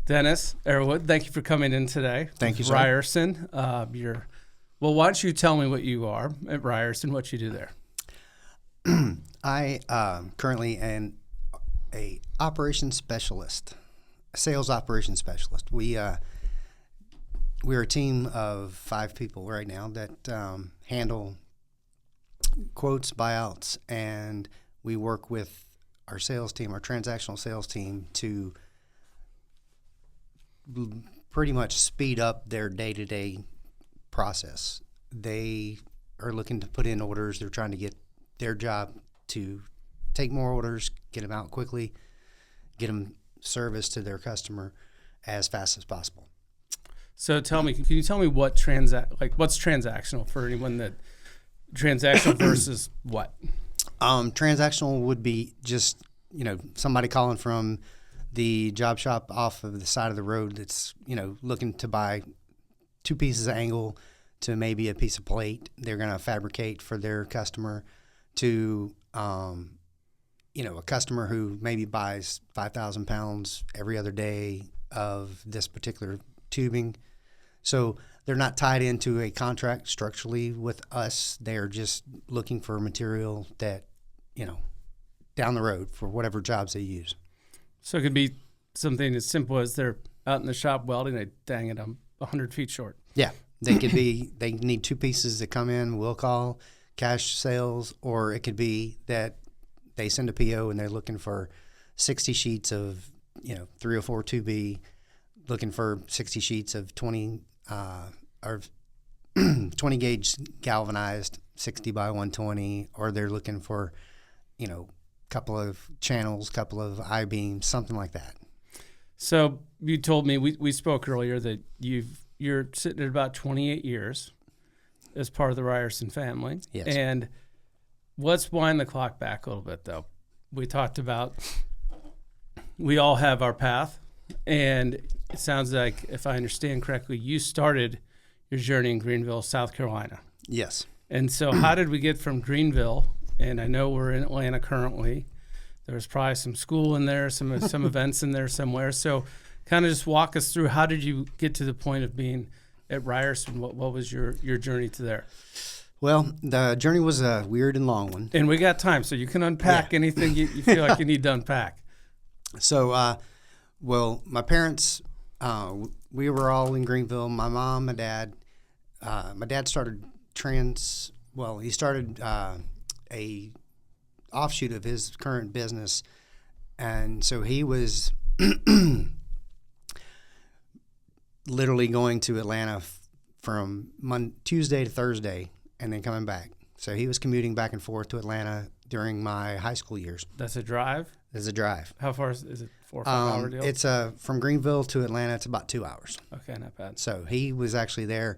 Dennis Arrowood, thank you for coming in today. Thank you, sir. Ryerson. Well, why don't you tell me what you are at Ryerson, what you do there? I currently am a operations specialist, a sales operations specialist. We're a team of 5 people right now that handle quotes, buyouts, and we work with our sales team, our transactional sales team, to pretty much speed up their day-to-day process. They are looking to put in orders. They're trying to get their job to take more orders, get them out quickly, get them service to their customer as fast as possible. So can you tell me what's transactional for anyone that transactional versus what? Transactional would be just, somebody calling from the job shop off of the side of the road that's, looking to buy 2 pieces of angle to maybe a piece of plate they're going to fabricate for their customer, to, a customer who maybe buys 5,000 pounds every other day of this particular tubing. So they're not tied into a contract structurally with us. They're just looking for material that, down the road for whatever jobs they use. So it could be something as simple as they're out in the shop welding, I'm 100 feet short. Yeah, they could be, they need 2 pieces to come in, we'll call cash sales, or it could be that they send a PO and they're looking for 60 sheets of, 304 2B, looking for 60 sheets of 20 or 20 gauge galvanized 60 by 120, or they're looking for, couple of channels, couple of I-beams, something like that. So you told me, we spoke earlier, that you're sitting at about 28 years as part of the Ryerson family. Yes. And let's wind the clock back a little bit, though. We talked about we all have our path, and it sounds like, if I understand correctly, you started your journey in Greenville, South Carolina. Yes. And so how did we get from Greenville, and I know we're in Atlanta currently, there was probably some school in there, some events in there somewhere. So kind of just walk us through, how did you get to the point of being at Ryerson? What was your journey to there? Well, the journey was a weird and long one. And we got time, so you can unpack anything you feel like you need to unpack. So, my parents, we were all in Greenville. My mom, my dad. My dad started he started a offshoot of his current business, and so he was literally going to Atlanta from Tuesday to Thursday and then coming back. So he was commuting back and forth to Atlanta during my high school years. That's a drive? It's a drive. How far is it? 4 or 5 hour deal? It's from Greenville to Atlanta, it's about 2 hours. Okay, not bad. So he was actually there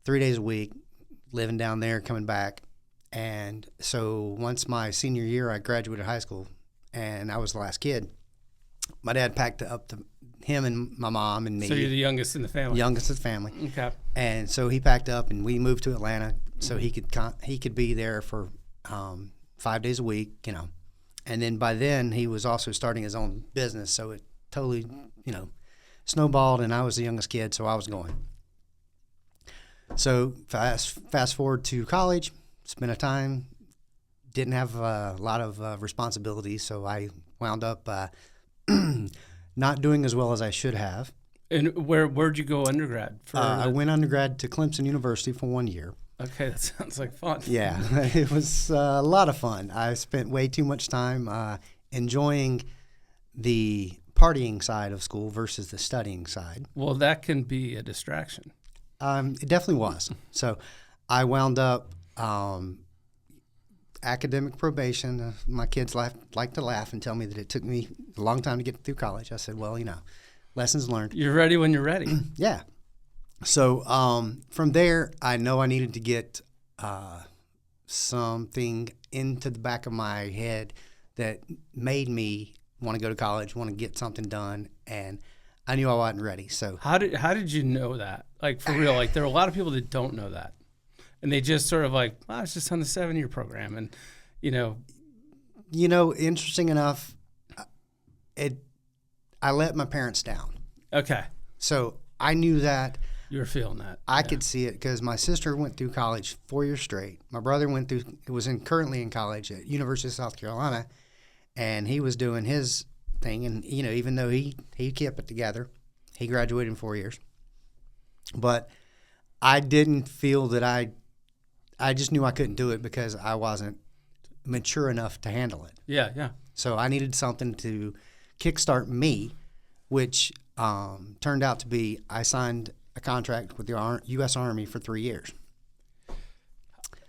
3 days a week, living down there, coming back. And so once my senior year, I graduated high school, and I was the last kid. My dad packed up him and my mom and me. So you're the youngest in the family? Youngest of the family. Okay. And so he packed up, and we moved to Atlanta so he could be there for 5 days a week, And then by then, he was also starting his own business, so it totally, snowballed, and I was the youngest kid, so I was going. So fast forward to college, spent a time, didn't have a lot of responsibilities, so I wound up not doing as well as I should have. And where'd you go undergrad? I went undergrad to Clemson University for 1 year. Okay, that sounds like fun. Yeah, it was a lot of fun. I spent way too much time enjoying the partying side of school versus the studying side. Well, that can be a distraction. It definitely was. So I wound up academic probation. My kids like to laugh and tell me that it took me a long time to get through college. I said, well, lessons learned. You're ready when you're ready. Yeah. So from there, I know I needed to get something into the back of my head that made me want to go to college, want to get something done, and I knew I wasn't ready. So how did you know that? Like, for real, like, there are a lot of people that don't know that, and they just sort of like, well, it's just on the 7-year program, and interesting enough, I let my parents down. Okay. So I knew that. You were feeling that. I could see it because my sister went through college 4 years straight. My brother currently in college at University of South Carolina, and he was doing his thing. And even though he kept it together, he graduated in 4 years. But I didn't feel that I just knew I couldn't do it because I wasn't mature enough to handle it. Yeah, yeah. So I needed something to kickstart me, which turned out to be I signed a contract with the U.S. Army for 3 years.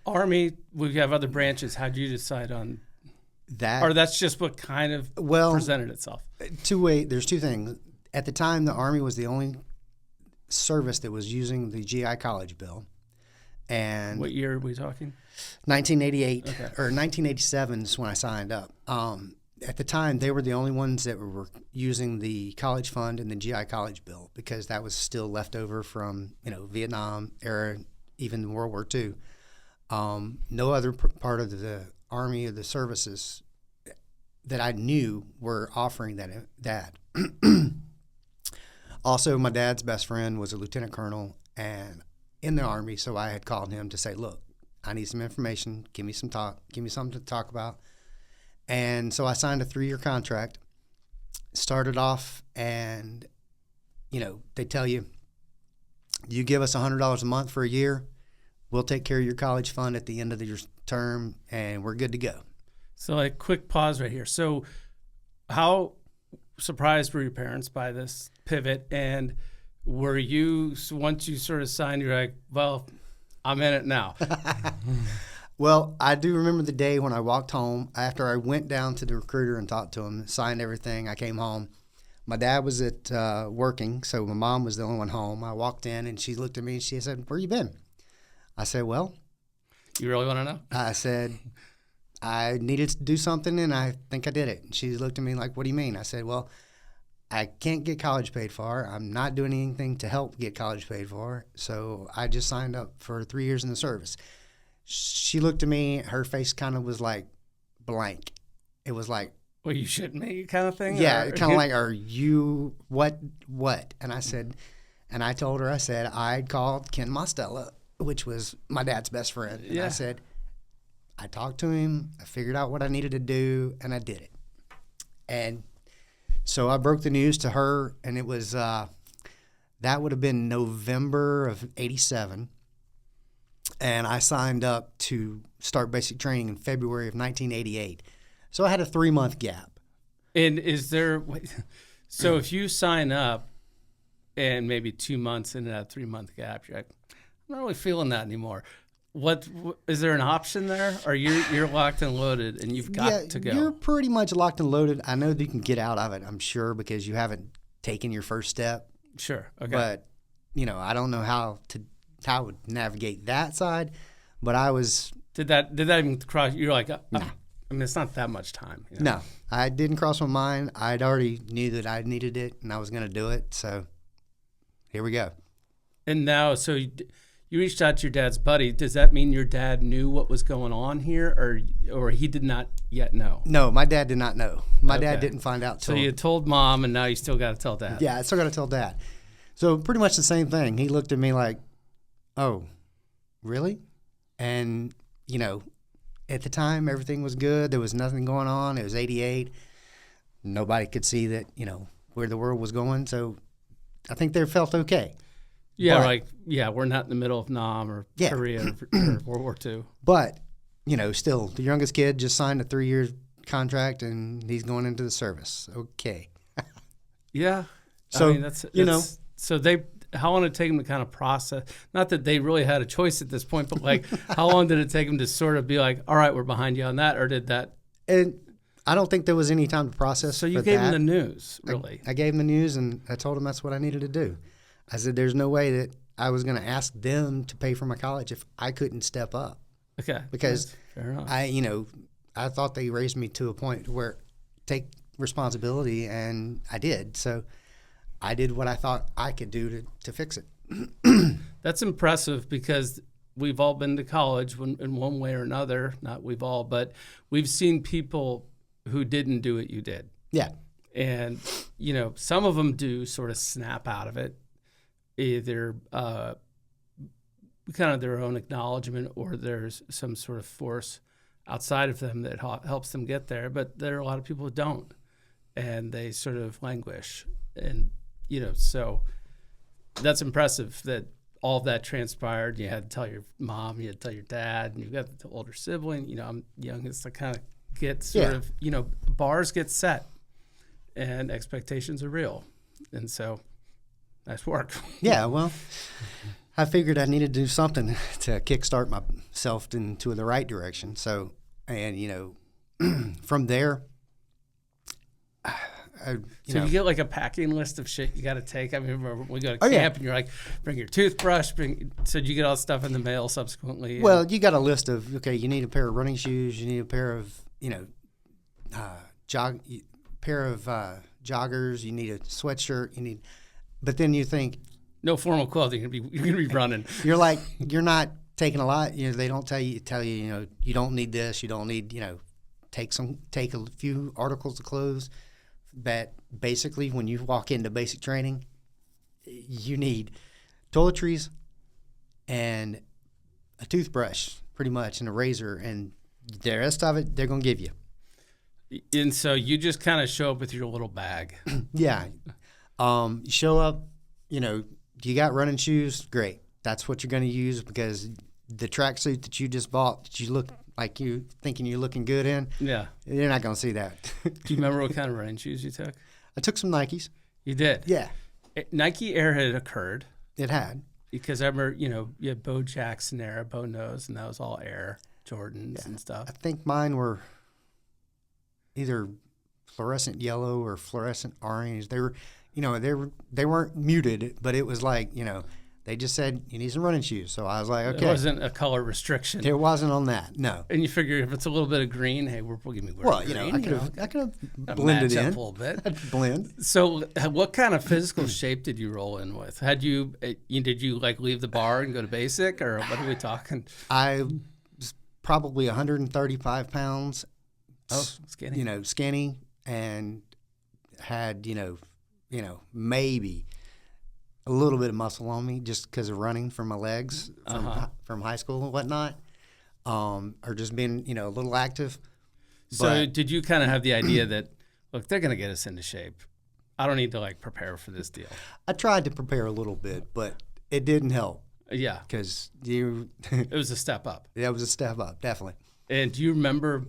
Army, we have other branches. How'd you decide on that? Or that's just what kind of presented itself? There's two things. At the time, the Army was the only service that was using the GI College bill. And what year are we talking? 1988 or 1987 is when I signed up. At the time, they were the only ones that were using the college fund and the GI College bill because that was still left over from Vietnam era, even World War II. No other part of the Army or the services that I knew were offering that. Also, my dad's best friend was a lieutenant colonel and in the Army, so I had called him to say, look, I need some information. Give me something to talk about. And so I signed a 3-year contract, started off, and, they tell you, you give us $100 a month for a year, we'll take care of your college fund at the end of your term, and we're good to go. So a quick pause right here. So how surprised were your parents by this pivot? And were you, once you sort of signed, you're like, well, I'm in it now? Well, I do remember the day when I walked home after I went down to the recruiter and talked to him, signed everything. I came home. My dad was working, so my mom was the only one home. I walked in, and she looked at me, and she said, where you been? I said, well. You really want to know? I said, I needed to do something, and I think I did it. And she looked at me like, what do you mean? I said, well, I can't get college paid for. I'm not doing anything to help get college paid for, so I just signed up for 3 years in the service. She looked at me. Her face kind of was like blank. It was like, well, you shouldn't be kind of thing? Yeah, kind of like, are you, what? And I said, and I told her, I said, I called Ken Mostella, which was my dad's best friend. And I said, I talked to him, I figured out what I needed to do, and I did it. And so I broke the news to her, and it was, that would have been November of 87. And I signed up to start basic training in February of 1988. So I had a 3-month gap. And so if you sign up and maybe 2 months into that 3-month gap, you're like, I'm not really feeling that anymore. What is there an option there? Or you're locked and loaded and you've got to go? You're pretty much locked and loaded. I know that you can get out of it, I'm sure, because you haven't taken your first step. Sure. Okay. But, I don't know how I would navigate that side, but I was. Did that even cross? You're like, no. I mean, it's not that much time. No, I didn't cross my mind. I'd already knew that I needed it and I was going to do it. So here we go. And now, so you reached out to your dad's buddy. Does that mean your dad knew what was going on here, or he did not yet know? No, my dad did not know. My dad didn't find out till. So you told mom, and now you still got to tell dad. Yeah, I still got to tell dad. So pretty much the same thing. He looked at me like, oh, really? And, at the time, everything was good. There was nothing going on. It was 88. Nobody could see that, where the world was going. So I think they felt okay. Yeah, we're not in the middle of Nam or Korea or World War II. But, still, the youngest kid just signed a 3-year contract, and he's going into the service. Okay. Yeah. So, I mean, that's so how long did it take them to kind of process? Not that they really had a choice at this point, but how long did it take them to sort of be like, all right, we're behind you on that, or did that? And I don't think there was any time to process. So you gave them the news, really? I gave them the news, and I told them that's what I needed to do. I said, there's no way that I was going to ask them to pay for my college if I couldn't step up. Okay. Because fair enough. I thought they raised me to a point where take responsibility, and I did. So I did what I thought I could do to fix it. That's impressive because we've all been to college in one way or another. Not we've all, but we've seen people who didn't do what you did. Yeah. And, some of them do sort of snap out of it, either kind of their own acknowledgement or there's some sort of force outside of them that helps them get there. But there are a lot of people who don't, and they sort of languish. And, so that's impressive that all of that transpired. You had to tell your mom, you had to tell your dad, and you've got the older sibling. I'm youngest. I kind of get sort of, bars get set and expectations are real. And so nice work. Yeah, well, I figured I needed to do something to kickstart myself into the right direction. So, and, from there, you get like a packing list of shit you got to take. I mean, remember we go to camp and you're like, bring your toothbrush, so you get all the stuff in the mail subsequently. Well, you got a list of, okay, you need a pair of running shoes, you need a pair of, joggers, you need a sweatshirt, but then you think, no formal clothing, you're gonna be running. You're like, you're not taking a lot. They don't tell you, you don't need this, you don't need, take a few articles of clothes. That basically, when you walk into basic training, you need toiletries and a toothbrush, pretty much, and a razor, and the rest of it they're gonna give you. And so you just kind of show up with your little bag. Yeah, you show up. You got running shoes? Great. That's what you're gonna use because the tracksuit that you just bought, that you look like you thinking you're looking good in. Yeah, you're not gonna see that. Do you remember what kind of running shoes you took? I took some Nikes. You did? Yeah. Nike Air had occurred. It had. Because I remember, you had Bo Jackson era, Bo Nose, and that was all Air Jordans and stuff. I think mine were either fluorescent yellow or fluorescent orange. They were, they weren't muted, but it was like, they just said, you need some running shoes. So I was like, okay. It wasn't a color restriction. It wasn't on that, no. And you figure if it's a little bit of green, hey, we're going to be wearing green. I could have blended in. A little bit. Blend. So what kind of physical shape did you roll in with? Did you like leave the bar and go to basic, or what are we talking? I was probably 135 pounds. Oh, skinny. Skinny, and had, maybe a little bit of muscle on me just because of running from my legs from high school and whatnot, or just being, a little active. So did you kind of have the idea that, look, they're going to get us into shape. I don't need to prepare for this deal. I tried to prepare a little bit, but it didn't help. Yeah. Because it was a step up. Yeah, it was a step up, definitely. And do you remember,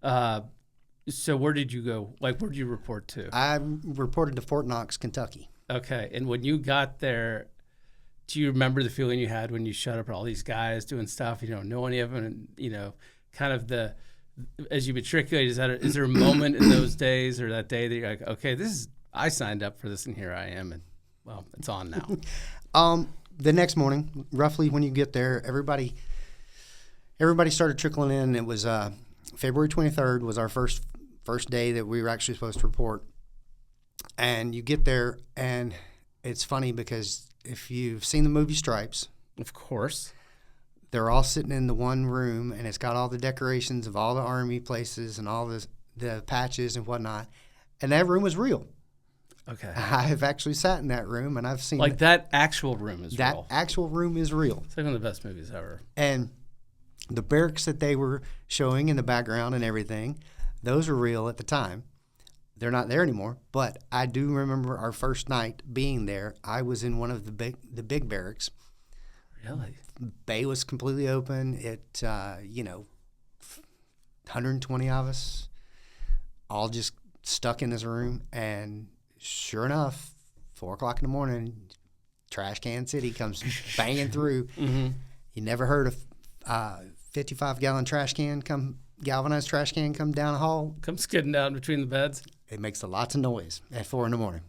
so where did you go? Where did you report to? I reported to Fort Knox, Kentucky. Okay. And when you got there, do you remember the feeling you had when you showed up at all these guys doing stuff, you don't know any of them, and, kind of as you matriculate, is there a moment in those days or that day that you're like, okay, I signed up for this and here I am, and well, it's on now? The next morning, roughly when you get there, everybody started trickling in. It was February 23rd was our first day that we were actually supposed to report. And you get there, and it's funny because if you've seen the movie Stripes, of course, they're all sitting in the one room, and it's got all the decorations of all the Army places and all the patches and whatnot. And that room was real. Okay. I've actually sat in that room, and I've seen that actual room is real. That actual room is real. It's like one of the best movies ever. And the barracks that they were showing in the background and everything, those were real at the time. They're not there anymore, but I do remember our first night being there. I was in one of the big barracks. Really? Bay was completely open. It 120 of us all just stuck in this room, and sure enough, 4:00 in the morning, Trash Can City comes banging through. Mm-hmm. You never heard of 55-gallon trash can galvanized trash can come down the hall. Come skidding down between the beds. It makes lots of noise at 4 in the morning.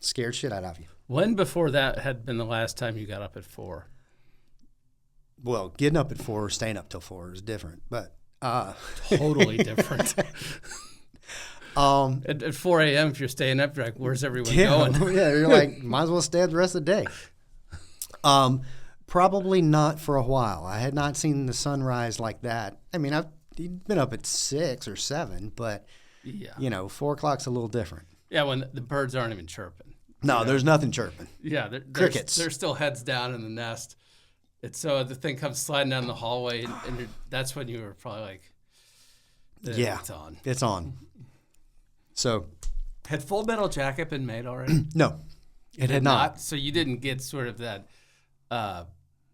Scared shit out of you. When before that had been the last time you got up at 4? Well, getting up at 4 or staying up till 4 is different, but totally different. At 4 a.m., if you're staying up, you're like, where's everyone going? Yeah, you're like, might as well stay up the rest of the day. Probably not for a while. I had not seen the sunrise like that. I mean, I've been up at 6 or 7, but, 4 o'clock's a little different. Yeah, when the birds aren't even chirping. No, there's nothing chirping. Yeah, Crickets. They're still heads down in the nest. It's so the thing comes sliding down the hallway, and that's when you were probably like, Yeah, it's on. It's on. So, Had Full Metal Jacket been made already? no, it had not. So you didn't get sort of that, I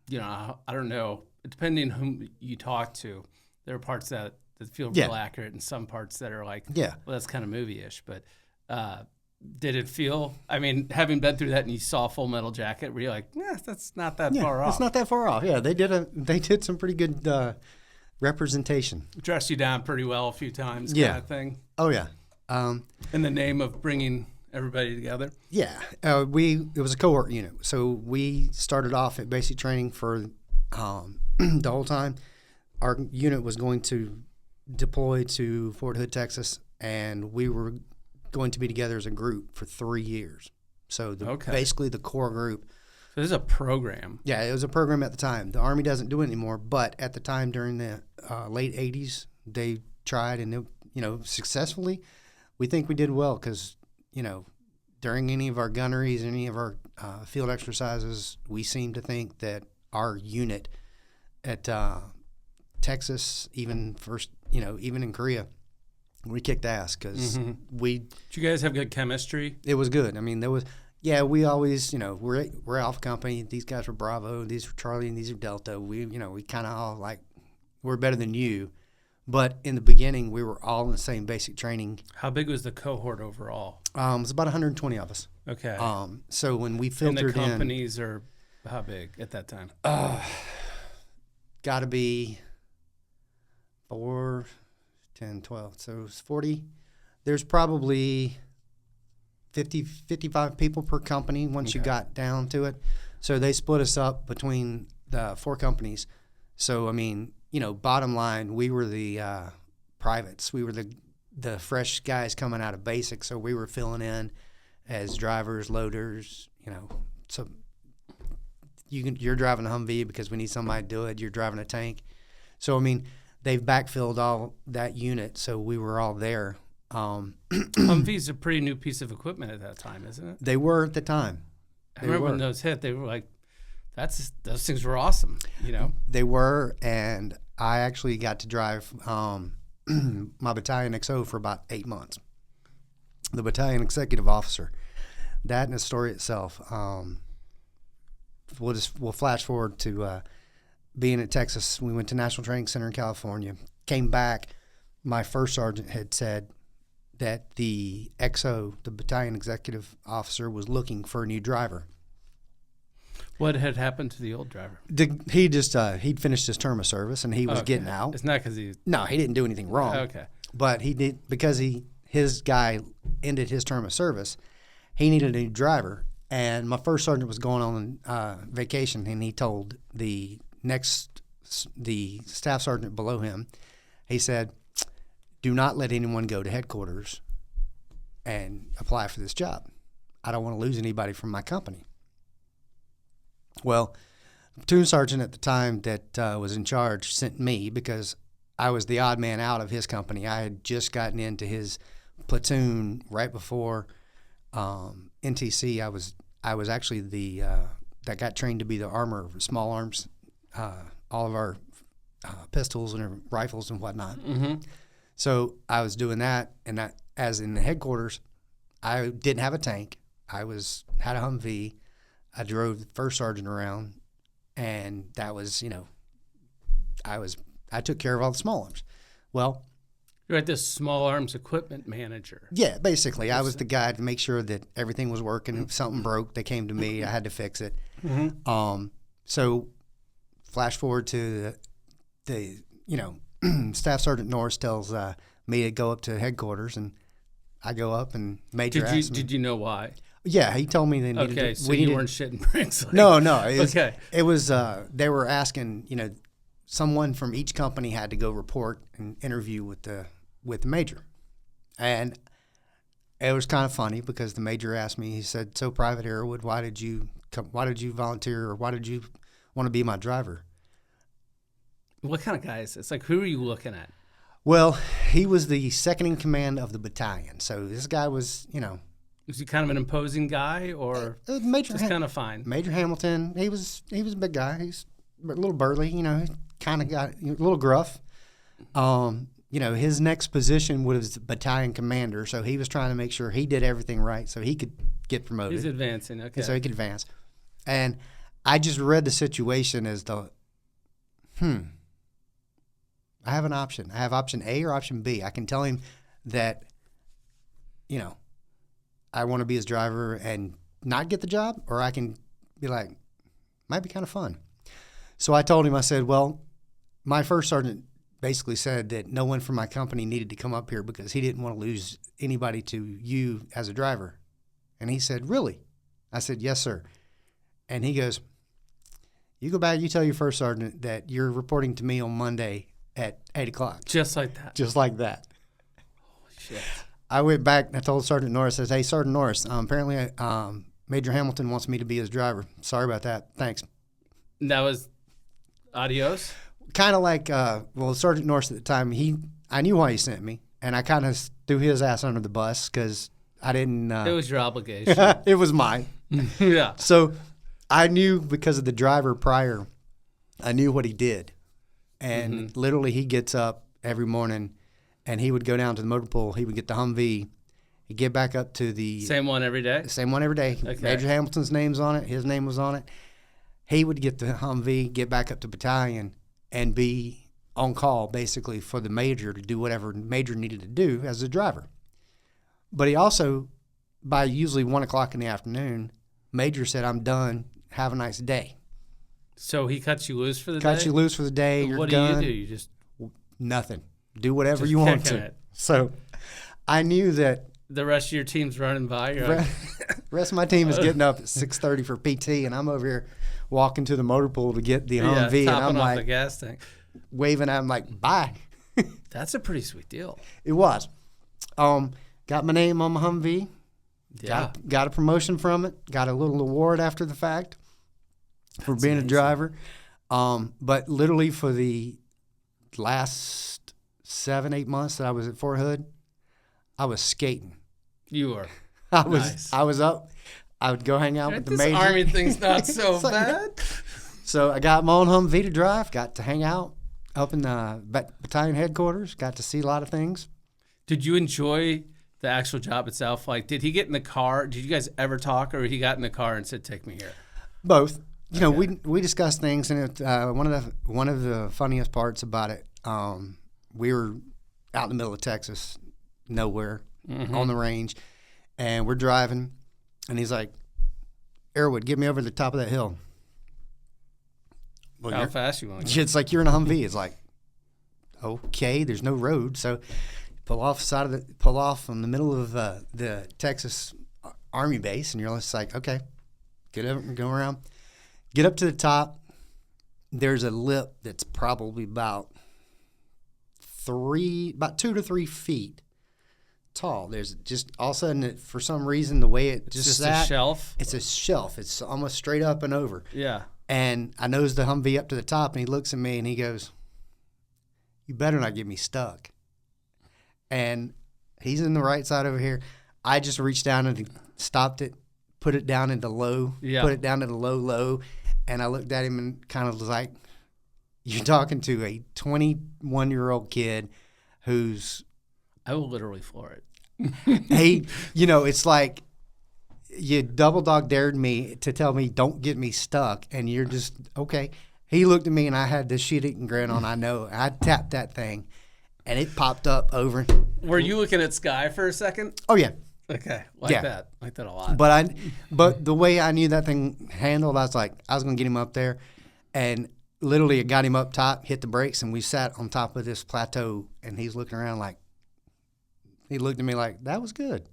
don't know, depending on whom you talk to, there are parts that feel real accurate and some parts that are like, well, that's kind of movie-ish. But did it feel, I mean, having been through that and you saw Full Metal Jacket, were you like, that's not that far off? It's not that far off. Yeah, they did some pretty good representation. Dressed you down pretty well a few times, kind of thing. Oh, yeah. In the name of bringing everybody together? Yeah. It was a cohort unit. So we started off at basic training for the whole time. Our unit was going to deploy to Fort Hood, Texas, and we were going to be together as a group for 3 years. So basically the core group. So this is a program. Yeah, it was a program at the time. The Army doesn't do it anymore, but at the time during the late 80s, they tried and, successfully. We think we did well because, during any of our gunneries, any of our field exercises, we seem to think that our unit at Texas, even in Korea, we kicked ass because Did you guys have good chemistry? It was good. I mean, we always, we're Alpha Company. These guys were Bravo. These were Charlie, and these are Delta. We kind of all like, we're better than you. But in the beginning, we were all in the same basic training. How big was the cohort overall? It was about 120 of us. Okay. So when we filtered in... And the companies are how big at that time? Got to be 4, 10, 12. So it's 40. There's probably 50, 55 people per company once you got down to it. So they split us up between the 4 companies. So, I mean... bottom line, we were the privates. We were the fresh guys coming out of basic, so we were filling in as drivers, loaders. So you're driving a Humvee because we need somebody to do it. You're driving a tank. So I mean, they've backfilled all that unit, so we were all there. Humvee's a pretty new piece of equipment at that time, isn't it? They were at the time. I remember when those hit. They were like, those things were awesome. They were, and I actually got to drive my battalion XO for about 8 months. The battalion executive officer, that in the story itself. We'll flash forward to being at Texas. We went to National Training Center in California. Came back. My first sergeant had said that the XO, the battalion executive officer, was looking for a new driver. What had happened to the old driver? He'd finished his term of service and he was getting out. It's not because No, he didn't do anything wrong. Okay. But he did because his guy ended his term of service. He needed a new driver, and my first sergeant was going on vacation, and he told the staff sergeant below him. He said, "Do not let anyone go to headquarters and apply for this job. I don't want to lose anybody from my company." Well, the platoon sergeant at the time that was in charge sent me because I was the odd man out of his company. I had just gotten into his platoon right before NTC. I was actually the that got trained to be the armor, small arms, all of our pistols and rifles and whatnot. Mm-hmm. So I was doing that, and that, as in the headquarters, I didn't have a tank. I had a Humvee. I drove the first sergeant around, and that was, I took care of all the small arms. Well, you're at this small arms equipment manager. Yeah, basically, I was the guy to make sure that everything was working. If something broke, they came to me. I had to fix it. Mm-hmm. So, flash forward to the Staff Sergeant Norris tells me to go up to headquarters, and I go up and Major asked me. Did you know why? Yeah, he told me they needed to. Okay, so you weren't shitting bricks. No. It was they were asking, someone from each company had to go report and interview with the major. And it was kind of funny because the major asked me, he said, "So, Private Arrowood, why did you volunteer, or why did you want to be my driver?" What kind of guy is this? Like, who are you looking at? Well, he was the second in command of the battalion. So this guy was, Was he kind of an imposing guy, or just kind of fine? Major Hamilton. He was a big guy. He's a little burly, kind of got a little gruff. His next position was battalion commander, so he was trying to make sure he did everything right so he could get promoted. He's advancing, okay. So he could advance. And I just read the situation as I have an option. I have option A or option B. I can tell him that, I want to be his driver and not get the job, or I can be like, might be kind of fun. So I told him, I said, well, my first sergeant basically said that no one from my company needed to come up here because he didn't want to lose anybody to you as a driver. And he said, really? I said, yes, sir. And he goes, you go back, you tell your first sergeant that you're reporting to me on Monday at 8 o'clock. Just like that. Just like that. Holy shit. I went back and I told Sergeant Norris, I said, hey, Sergeant Norris, apparently Major Hamilton wants me to be his driver. Sorry about that. Thanks. And that was adios? Kind of like, Sergeant Norris at the time, I knew why he sent me, and I kind of threw his ass under the bus because I didn't. It was your obligation. It was mine. Yeah. So I knew because of the driver prior, I knew what he did. And literally he gets up every morning and he would go down to the motor pool. He would get the Humvee. He'd get back up to the... Same one every day? Same one every day. Okay. Major Hamilton's name's on it. His name was on it. He would get the Humvee, get back up to battalion, and be on call basically for the major to do whatever major needed to do as a driver. But he also, by usually 1 o'clock in the afternoon, major said, I'm done. Have a nice day. So he cuts you loose for the day? Cuts you loose for the day. So you're what done. do? You just... Nothing. Do whatever Just you want kicking to. it. So I knew that the rest of your team's running by. You're like, rest of my team is getting up at 6:30 for PT, and I'm over here walking to the motor pool to get the Humvee, and I'm topping off like the gas tank. waving at him like, bye. That's a pretty sweet deal. It was. Got my name on my Humvee. Yeah. Got a promotion from it. Got a little award after the fact for being amazing. a driver. But literally for the last 7-8 months that I was at Fort Hood, I was skating. You were. I was up. I would go hang out with the This major. Army thing's not so like- bad. So I got my own Humvee to drive. Got to hang out up in the battalion headquarters. Got to see a lot of things. Did you enjoy the actual job itself? Like, did he get in the car? Did you guys ever talk, or he got in the car and said, "Take me here"? Both. You know, we discussed things, and one of the funniest parts about it, we were out in the middle of Texas, nowhere, on the range, and we're driving, and he's like, "Arrowood, get me over to the top of that hill." Well, How fast you want to go? it's like you're in a Humvee. It's like, okay, there's no road, so pull off in the middle of the Texas Army base, and you're just like, okay, get over and go around. Get up to the top. There's a lip that's probably about 2 to 3 feet tall. There's just all of a sudden, for some reason, the way it just Just sat, a shelf. it's a shelf. It's almost straight up and over. Yeah. And I nose the Humvee up to the top, and he looks at me and he goes, "You better not get me stuck." And he's in the right side over here. I just reached down and stopped it, put it down into low, put it down into low. And I looked at him and kind of was like, you're talking to a 21-year-old kid who's... I will literally floor it. It's like you double dog dared me to tell me don't get me stuck, and you're just, okay. He looked at me, and I had this shit-eating grin on. I know. I tapped that thing, and it popped up over. Were you looking at sky for a second? Oh, yeah. Okay. Yeah. That. Like that a lot. But the way I knew that thing handled, I was like, I was going to get him up there, and literally it got him up top, hit the brakes, and we sat on top of this plateau, and he's looking around like, he looked at me like, that was good.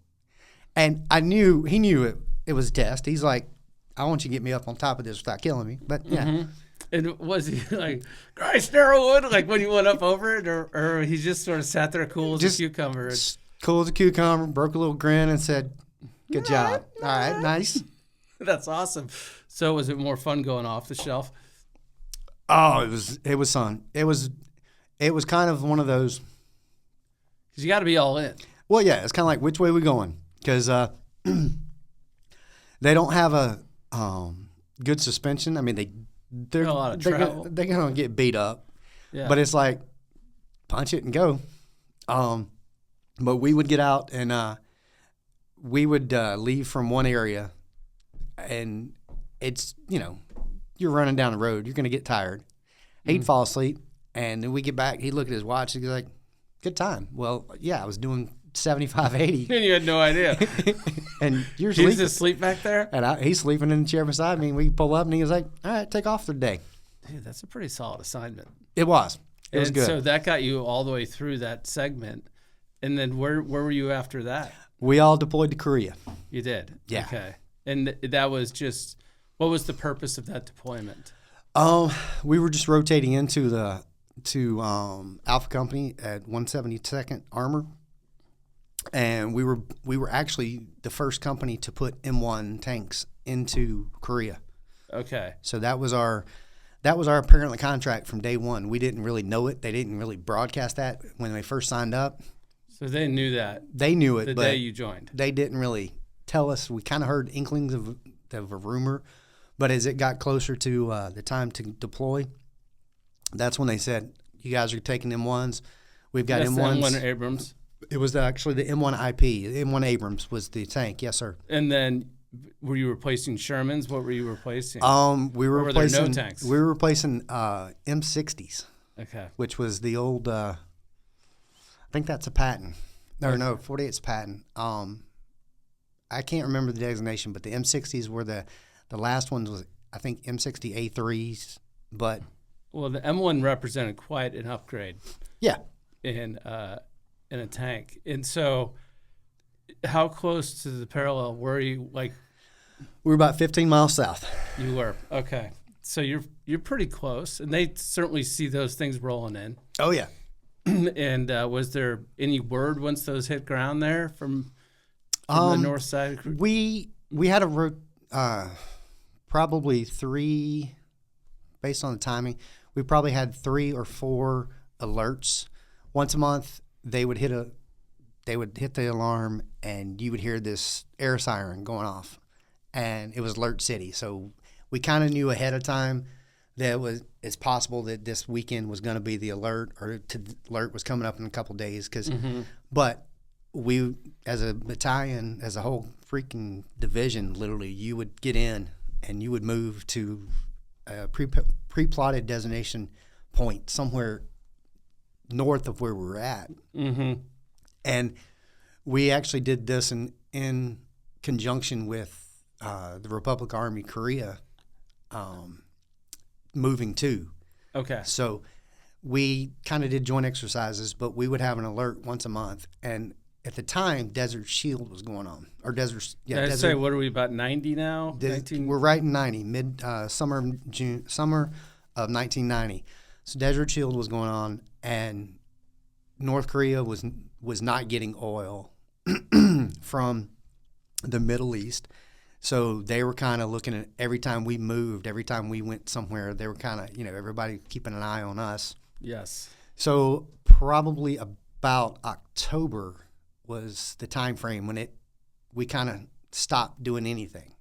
And he knew it was a test. He's like, I want you to get me up on top of this without killing me. But yeah. Mm-hmm. And was he like, Christ, Arrowood, like when you went up over it, or he just sort of sat there cool as a cucumber? Cool as a cucumber, broke a little grin and said, good job. All right, nice. That's awesome. So was it more fun going off the shelf? Oh, it was fun. It was kind of one of those, Because you got to be all in. Well, yeah, it's kind of like which way we going, because they don't have a good suspension. I mean, they're A lot of travel. they're gonna get beat up, Yeah. but it's like punch it and go. But we would get out and we would leave from one area, and it's you're running down the road, you're gonna get tired. He'd fall asleep, and then we get back. He'd look at his watch. He'd be like, "Good time." Well, yeah, I was doing 75, 80. And you had no idea. And you're He was sleeping. asleep back there? And he's sleeping in the chair beside me. And we pull up, and he was like, "All right, take off for the day." Dude, that's a pretty solid assignment. It was. It was And good. so that got you all the way through that segment. And then where were you after that? We all deployed to Korea. You did? Yeah. Okay. And that was just, what was the purpose of that deployment? We were just rotating into Alpha Company at 172nd Armor, and we were actually the first company to put M1 tanks into Korea. Okay. So that was our apparently contract from day one. We didn't really know it. They didn't really broadcast that when they first signed up. So they knew that They knew it, the but day you joined. they didn't really tell us. We kind of heard inklings of a rumor, but as it got closer to the time to deploy, that's when they said, "You guys are taking M1s. We've got That's the M1s." M1 Abrams. It was actually the M1 IP. The M1 Abrams was the tank. Yes, sir. And then were you replacing Shermans? What were you replacing? We were Or were there no replacing tanks? We were replacing M60s, Okay. which was the old. I think that's a Patton. No, 48's Patton. I can't remember the designation, but the M60s were the last ones. Was I think M60 A3s, but Well, the M1 represented quite an upgrade yeah. in a tank. And so how close to the parallel were you? Like, We were about 15 miles south. you were. Okay. So you're pretty close, and they certainly see those things rolling in. Oh yeah. And was there any word once those hit ground there from the north side? We had probably three, based on the timing. We probably had 3 or 4 alerts once a month. They would hit the alarm, and you would hear this air siren going off, and it was Alert City. So we kind of knew ahead of time that it's possible that this weekend was going to be the alert, or the alert was coming up in a couple days. But we, as a battalion, as a whole freaking division, literally, you would get in and you would move to a pre-plotted destination point somewhere north of where we were at. Mm-hmm. And we actually did this in conjunction with the Republic Army Korea moving to. Okay. So we kind of did joint exercises, but we would have an alert once a month. And at the time, Desert Shield was going on. Or Desert, yeah. I'd Desert, say, what are we, about 90 now? 19? We're right in 90, summer of 1990. So Desert Shield was going on, and North Korea was not getting oil from the Middle East. So they were kind of looking at every time we moved, every time we went somewhere, they were kind of, everybody keeping an eye on us. Yes. So probably about October was the time frame when we kind of stopped doing anything.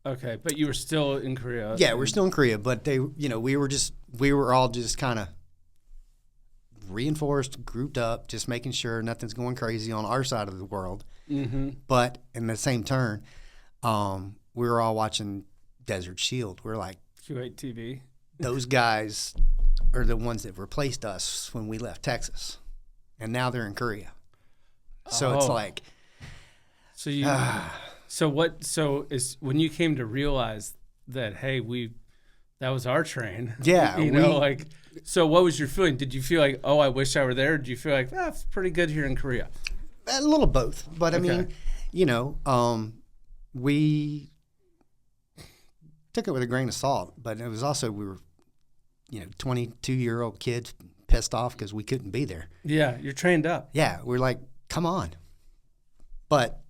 Okay, but you were still in Korea. Yeah, we're still in Korea, but they, we were all just kind of reinforced, grouped up, just making sure nothing's going crazy on our side of the world. Mm-hmm. But in the same turn, we were all watching Desert Shield. We're like, Q8 TV. those guys are the ones that replaced us when we left Texas, and now they're in Korea. So it's like, so you, so is when you came to realize that, hey, that was our train. Yeah, so what was your feeling? Did you feel like, oh, I wish I were there? Or did you feel like, it's pretty good here in Korea? A little both, but Okay. I mean, we took it with a grain of salt, but it was also, we were, 22-year-old kids pissed off because we couldn't be there. Yeah, you're trained up. Yeah, we're like, come on. But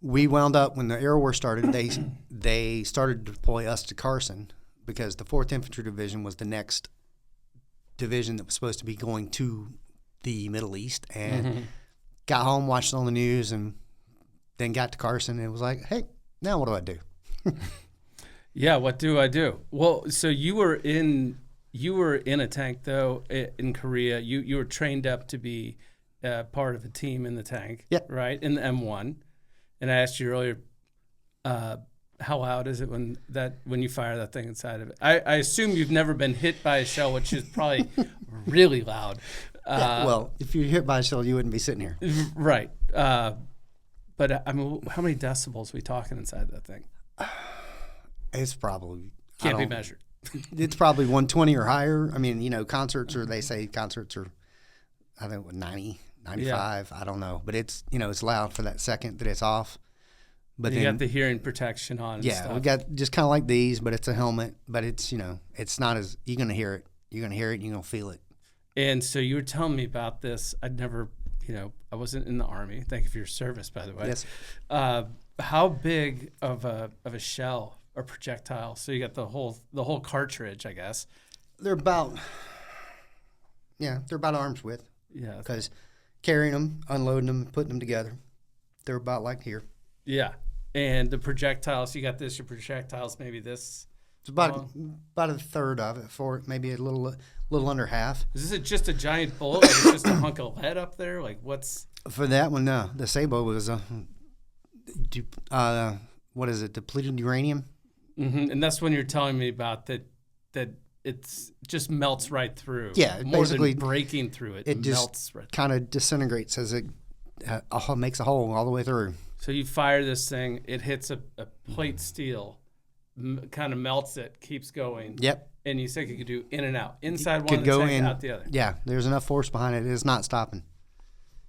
we wound up, when the air war started, they started to deploy us to Carson because the 4th Infantry Division was the next division that was supposed to be going to the Middle East, and got home, watched it on the news, and then got to Carson and was like, hey, now what do I do? Yeah, what do I do? Well, so you were in a tank though in Korea. You were trained up to be part of a team in the tank, right? In the M1. And I asked you earlier, how loud is it when you fire that thing inside of it? I assume you've never been hit by a shell, which is probably really loud. Well, if you're hit by a shell, you wouldn't be sitting here. Right. But I mean, how many decibels are we talking inside that thing? It's probably can't be measured. It's probably 120 or higher. I mean, they say concerts are, I think, 90, 95. Yeah. I don't know, but it's it's loud for that second that it's off. But you got the hearing protection on. Yeah, stuff. We got just kind of like these, but it's a helmet. But it's it's not as you're gonna hear it. You're gonna hear it. And you're gonna feel it. And so you were telling me about this. I'd never, I wasn't in the Army. Thank you for your service, by the way. Yes. How big of a shell or projectile? So you got the whole cartridge, I guess. They're about arm's width. Yeah. Because carrying them, unloading them, putting them together, they're about like here. Yeah. And the projectiles, you got your projectiles, maybe this. It's about a third of it, for maybe a little under half. Is this just a giant bullet? Like it's just a hunk of lead up there? Like what's for that one? No, the Sabo was what is it? Depleted uranium. Mm-hmm. And that's when you're telling me about that it's just melts right through. Yeah, more basically than breaking through it. It just melts right kind of disintegrates as it makes a hole all the way through. So you fire this thing, it hits a plate steel, kind of melts it, keeps going. Yep. And you think it could do in and out, inside one could of the go tank, in, out the other. Yeah, there's enough force behind it. It's not stopping.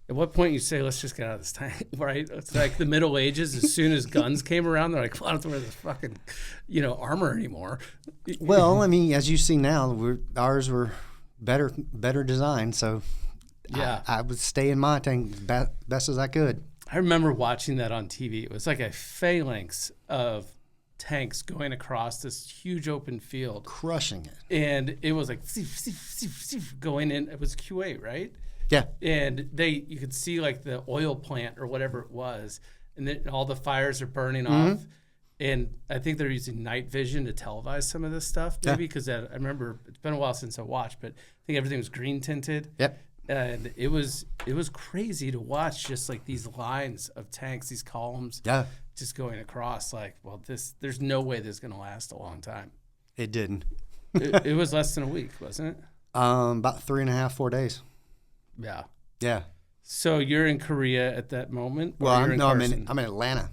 At what point you say, let's just get out of this tank, right? It's like the Middle Ages. As soon as guns came around, they're like, well, I don't have to wear this fucking, armor anymore. Well, I mean, as you see now, ours were better designed. So yeah, I would stay in my tank best as I could. I remember watching that on TV. It was like a phalanx of tanks going across this huge open field. Crushing it. And it was like going in. It was QA, right? Yeah. And you could see like the oil plant or whatever it was. And then all the fires are burning off. And I think they're using night vision to televise some of this stuff, maybe, because I remember it's been a while since I watched, but I think everything was green tinted. Yep. And it was crazy to watch, just like these lines of tanks, these columns, just going across. Like, well, there's no way this is going to last a long time. It didn't. it was less than a week, wasn't it? About 3.5, 4 days. Yeah. Yeah. So you're in Korea at that moment? Well, I'm in Atlanta.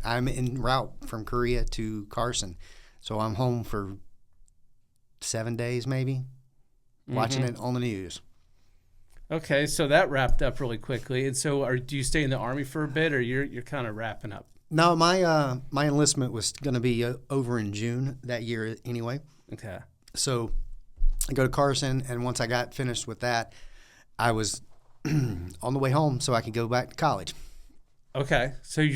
I'm en route from Korea to Carson, so I'm home for 7 days, maybe, watching it on the news. Okay, so that wrapped up really quickly. And so do you stay in the Army for a bit, or you're kind of wrapping up? No, my enlistment was going to be over in June that year anyway. Okay. So I go to Carson, and once I got finished with that, I was on the way home so I could go back to college. Okay, so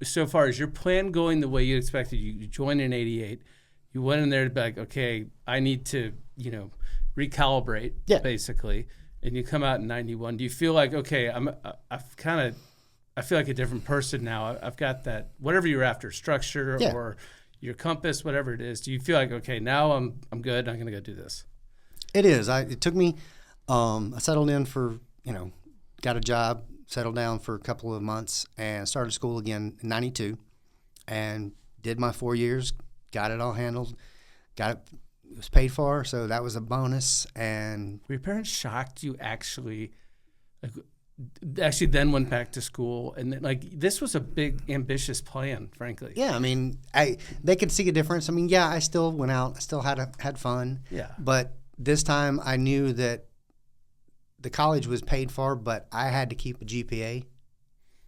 so far as your plan going the way you expected, you joined in '88, you went in there to be like, okay, I need to, recalibrate, basically, and you come out in '91. Do you feel like, okay, I feel like a different person now. I've got that, whatever you're after, structure or your compass, whatever it is. Do you feel like, okay, now I'm good, I'm gonna go do this? It is. It took me. I settled in for got a job, settled down for a couple of months, and started school again in '92, and did my 4 years. Got it all handled. Got it. It was paid for, so that was a bonus. And were your parents shocked you actually then went back to school, and then, like, this was a big, ambitious plan, frankly? Yeah, I mean, they could see a difference. I mean, I still went out, I still had fun. Yeah. But this time, I knew that the college was paid for, but I had to keep a GPA.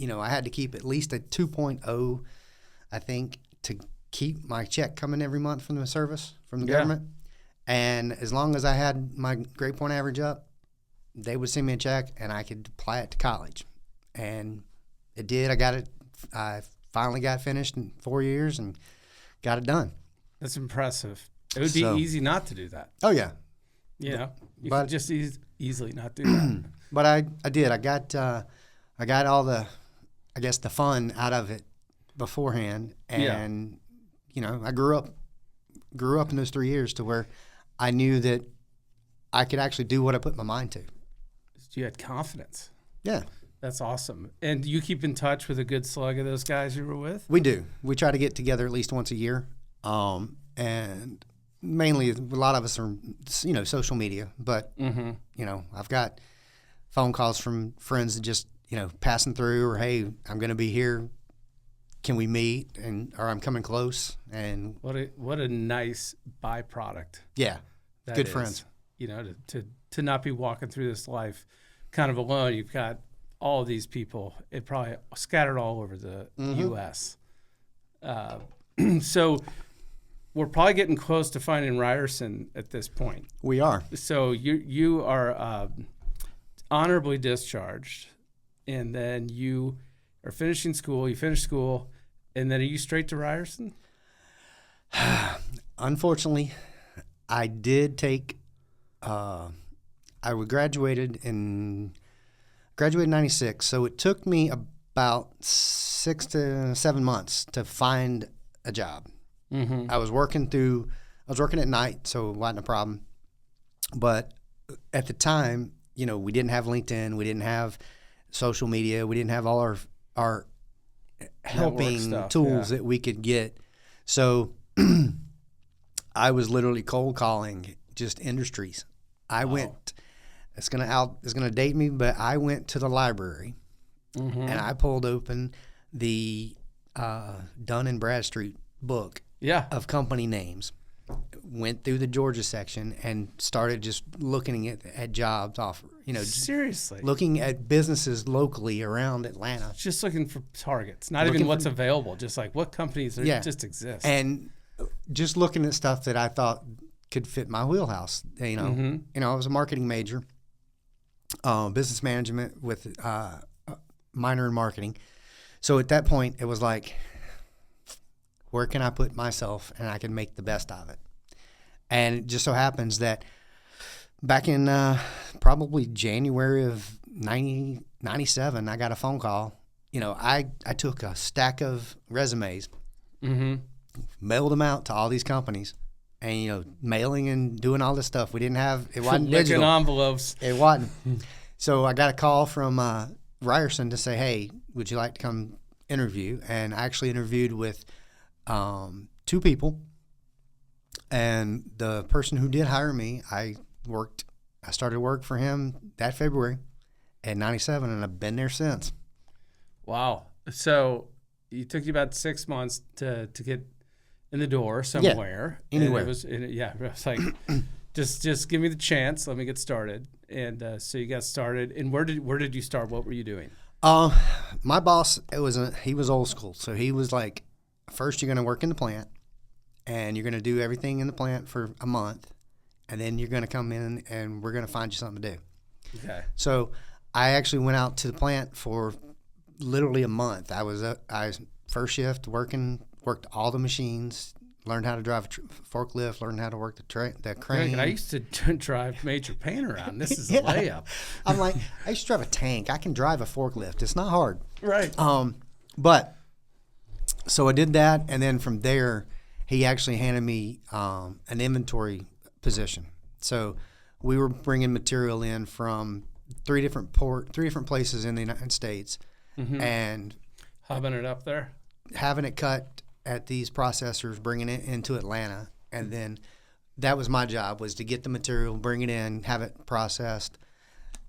I had to keep at least a 2.0, I think, to keep my check coming every month from the service, from the government. And as long as I had my grade point average up, they would send me a check and I could apply it to college. And it did. I got it. I finally got finished in 4 years and got it done. That's impressive. It would be easy not to do that. Oh, yeah. You know, you but- can just easily not do that. But I did. I got all the, I guess, the fun out of it beforehand, and I grew up in those 3 years to where I knew that I could actually do what I put my mind to. You had confidence. Yeah, That's awesome. And you keep in touch with a good slug of those guys you were with? we do. We try to get together at least once a year, and mainly a lot of us are social media. But I've got phone calls from friends that just passing through, or hey, I'm going to be here. Can we meet? Or I'm coming close. And What a nice byproduct. yeah, that good is. friends. To not be walking through this life kind of alone. You've got all of these people, it probably scattered all over the U.S. So we're probably getting close to finding Ryerson at this point. We are. So you are honorably discharged, and then you are finishing school. You finish school, and then are you straight to Ryerson? Unfortunately, I did take. I graduated in '96, so it took me about 6 to 7 months to find a job. Mm-hmm. I was working at night, so it wasn't a problem. But at the time, we didn't have LinkedIn, we didn't have social media, we didn't have all our helping stuff, tools that we could get. So I was literally cold calling just industries. I went. It's gonna date me, but I went to the library and I pulled open the Dun and Bradstreet book of company names. Went through the Georgia section and started just looking at jobs offer. Seriously, looking at businesses locally around Atlanta. just looking for targets, not even what's available, just like what companies just exist. And just looking at stuff that I thought could fit my wheelhouse. I was a marketing major, business management with minor in marketing. So at that point, it was like, where can I put myself and I can make the best of it? And it just so happens that back in probably January of 97, I got a phone call. I took a stack of resumes, mailed them out to all these companies. And mailing and doing all this stuff. It wasn't digital. Envelopes. It wasn't. So I got a call from Ryerson to say, "Hey, would you like to come interview?" And I actually interviewed with 2 people. And the person who did hire me, I started work for him that February at 97, and I've been there since. Wow. So it took you about 6 months to get in the door somewhere. Anywhere. And it was like, just give me the chance. Let me get started. And so you got started. And where did you start? What were you doing? My boss, he was old school. So he was like, first you're going to work in the plant, and you're going to do everything in the plant for a month, and then you're going to come in and we're going to find you something to do. Okay. So I actually went out to the plant for literally a month. I was first shift worked all the machines, learned how to drive a forklift, learned how to work the crane. I used to drive Major Payne around. This is a layup. I'm like, I used to drive a tank. I can drive a forklift. It's not hard. Right. But so I did that, and then from there, he actually handed me an inventory position. So we were bringing material in from three different places in the United States, and hubbing it up there, having it cut at these processors, bringing it into Atlanta, and then that was my job, was to get the material, bring it in, have it processed,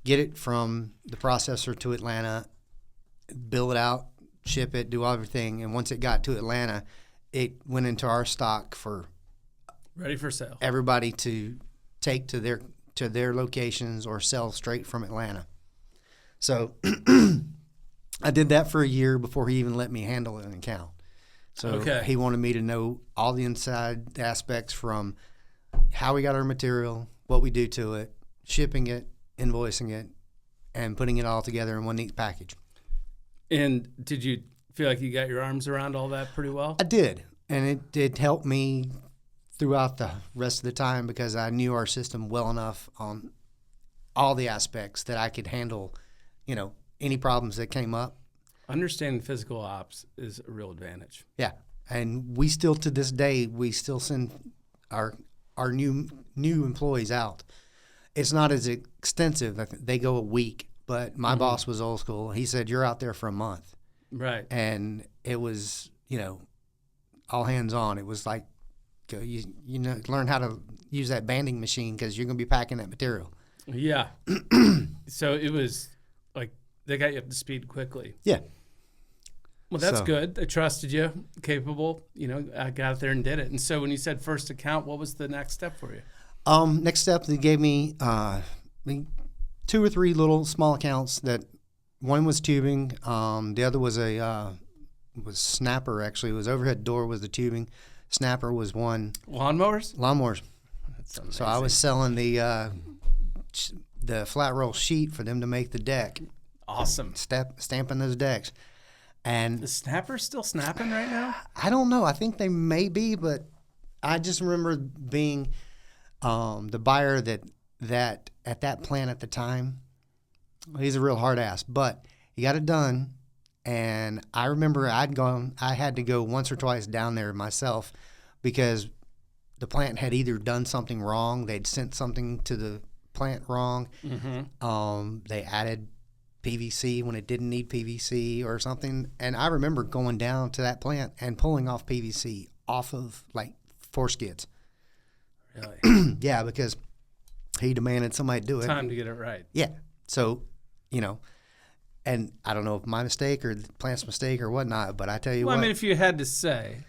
get it from the processor to Atlanta, bill it out, ship it, do everything, and once it got to Atlanta, it went into our stock for ready for sale. Everybody to take to their locations or sell straight from Atlanta. So I did that for a year before he even let me handle an account. So he wanted me to know all the inside aspects, from how we got our material, what we do to it, shipping it, invoicing it, and putting it all together in one neat package. And did you feel like you got your arms around all that pretty well? I did, and it helped me throughout the rest of the time because I knew our system well enough on all the aspects that I could handle, any problems that came up. Understanding physical ops is a real advantage. Yeah. And we still, to this day, we still send our new employees out. It's not as extensive. They go a week, but my boss was old school. He said, you're out there for a month. Right. And it was, all hands on. It was like, learn how to use that banding machine because you're going to be packing that material. Yeah. So it was like they got you up to speed quickly. Yeah. Well, that's good. They trusted you, capable. I got out there and did it. And so when you said first account, what was the next step for you? Next step, they gave me 2 or 3 little small accounts. That one was tubing. The other was was snapper. Actually, it was overhead door was the tubing. Snapper was one. Lawnmowers. That's amazing. So I was selling the flat roll sheet for them to make the deck. Awesome. Stamping those decks. And the snapper's still snapping right now? I don't know. I think they may be, but I just remember being the buyer that at that plant at the time. He's a real hard ass, but he got it done. And I remember I had to go once or twice down there myself because the plant had either done something wrong. They'd sent something to the plant wrong. Mm-hmm. They added PVC when it didn't need PVC or something. And I remember going down to that plant and pulling off PVC off of like 4 skids. Really? Yeah, because he demanded somebody do it. Time to get it right. Yeah. So, and I don't know if my mistake or the plant's mistake or whatnot, but I tell you what. I mean, if you had to say.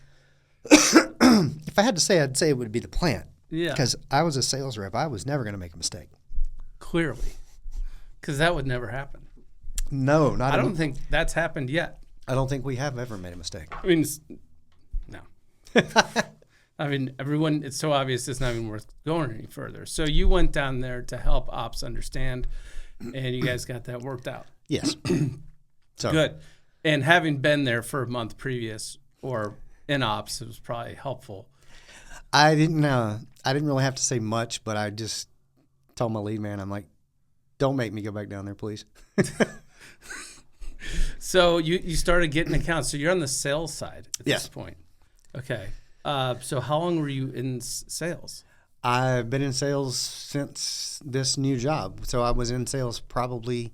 If I had to say, I'd say it would be the plant. Yeah. Because I was a sales rep. I was never going to make a mistake. Clearly. Because that would never happen. No, not I don't think that's happened yet. I don't think we have ever made a mistake. I mean, no. I mean, everyone, it's so obvious it's not even worth going any further. So you went down there to help ops understand, and you guys got that worked out. Yes. So good. And having been there for a month previous or in ops, it was probably helpful. I didn't really have to say much, but I just told my lead man, I'm like, don't make me go back down there, please. So you started getting accounts. So you're on the sales side at Yes. this point. Okay. So how long were you in sales? I've been in sales since this new job. So I was in sales probably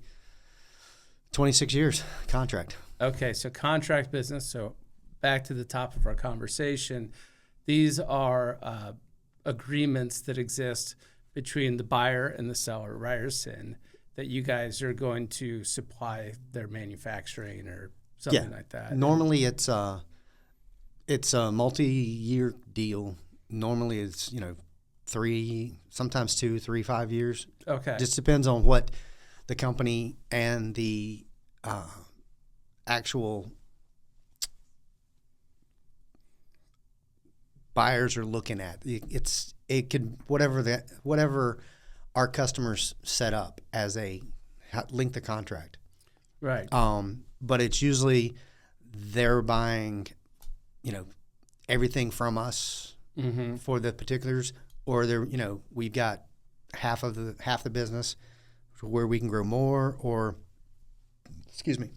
26 years, contract. Okay, so contract business. So back to the top of our conversation. These are agreements that exist between the buyer and the seller, Ryerson, that you guys are going to supply their manufacturing or something like that. Normally it's a multi-year deal. Normally it's 3, sometimes 2, 3, 5 years. Okay. Just depends on what the company and the actual buyers are looking at. It could whatever our customers set up as a length of contract. Right. But it's usually they're buying, everything from us for the particulars, or they're, we've got half the business where we can grow more, or excuse me.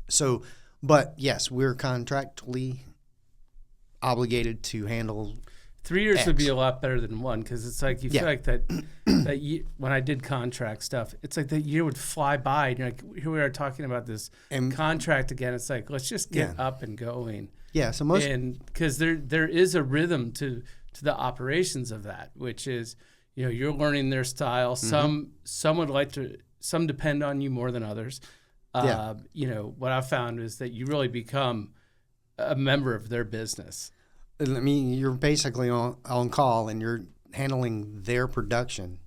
So, but yes, we're contractually obligated to handle 3 years X. would be a lot better than 1 because it's like you feel like that when I did contract stuff, it's like that year would fly by. And you're like, here we are talking about this contract again. It's like, let's just get up and going. Yeah. So because there is a rhythm to the operations of that, which is, you're learning their style. Some would like to, some depend on you more than others. What I found is that you really become a member of their business. I mean, you're basically on call and you're handling their production.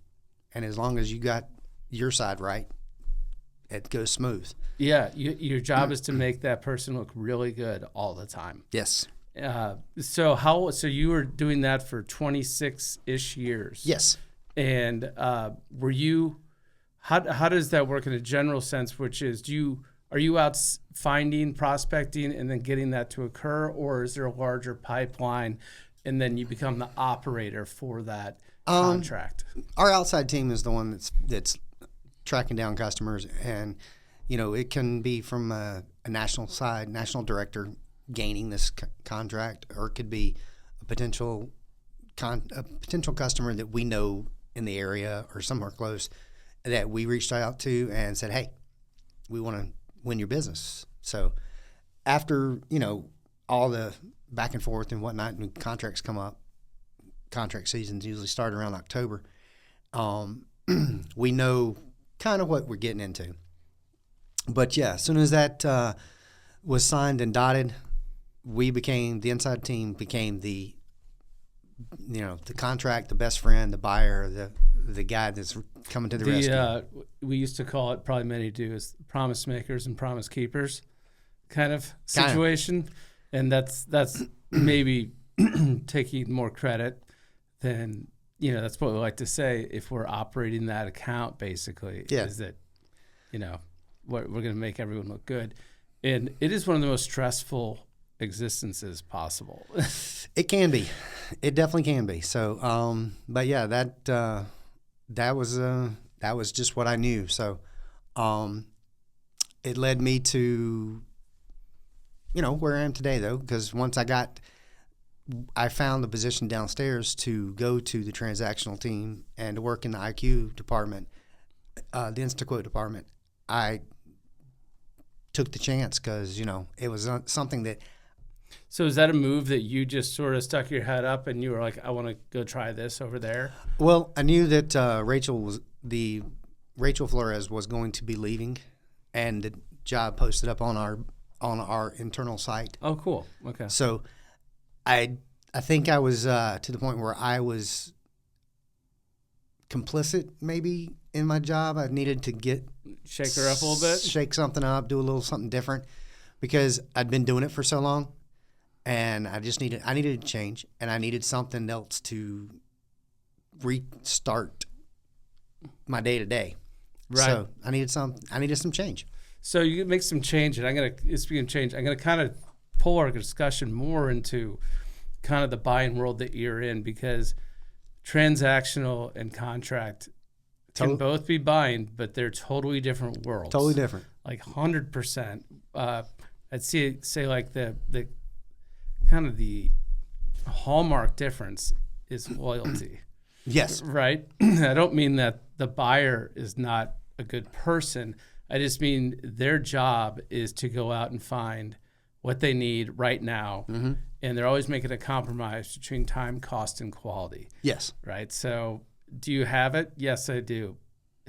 And as long as you got your side right, it goes smooth. Yeah. Your job is to make that person look really good all the time. Yes. So you were doing that for 26-ish years. Yes. And were you, how does that work in a general sense, which is, are you out finding, prospecting, and then getting that to occur, or is there a larger pipeline and then you become the operator for that contract? Our outside team is the one that's tracking down customers, and it can be from a national side, national director gaining this contract, or it could be a potential customer that we know in the area or somewhere close that we reached out to and said, hey, we want to win your business. So after all the back and forth and whatnot, and contracts come up, contract seasons usually start around October. We know kind of what we're getting into. But yeah, as soon as that was signed and dotted, the inside team became the contract, the best friend, the buyer, the guy that's coming to the rescue. We used to call it, probably many do, is promise makers and promise keepers kind of situation. And that's maybe taking more credit than, that's what we like to say if we're operating that account, basically, is that, we're going to make everyone look good. And it is one of the most stressful existences possible. It can be. It definitely can be. So, but yeah, that was just what I knew. So, it led me to, where I am today, though, because once I found the position downstairs to go to the transactional team and to work in the IQ department, the InstaQuote department. I took the chance because, it was something that. So is that a move that you just sort of stuck your head up and you were like, I want to go try this over there? Well, I knew that Rachel Flores was going to be leaving, and the job posted up on our internal site. Oh, cool. Okay. So I think I was to the point where I was complicit maybe in my job. I needed to shake her up a little bit, shake something up, do a little something different, because I'd been doing it for so long, and I needed a change, and I needed something else to restart my day to day. Right. So I needed some change. So you make some change, and speaking of change, I'm gonna kind of pull our discussion more into kind of the buying world that you're in, because transactional and contract can both be buying, but they're totally different worlds. Totally different. Like 100%. I'd say like the kind of the hallmark difference is loyalty. Yes. Right? I don't mean that the buyer is not a good person. I just mean their job is to go out and find what they need right now. Mm-hmm. And they're always making a compromise between time, cost, and quality. Yes. Right? So do you have it? Yes, I do.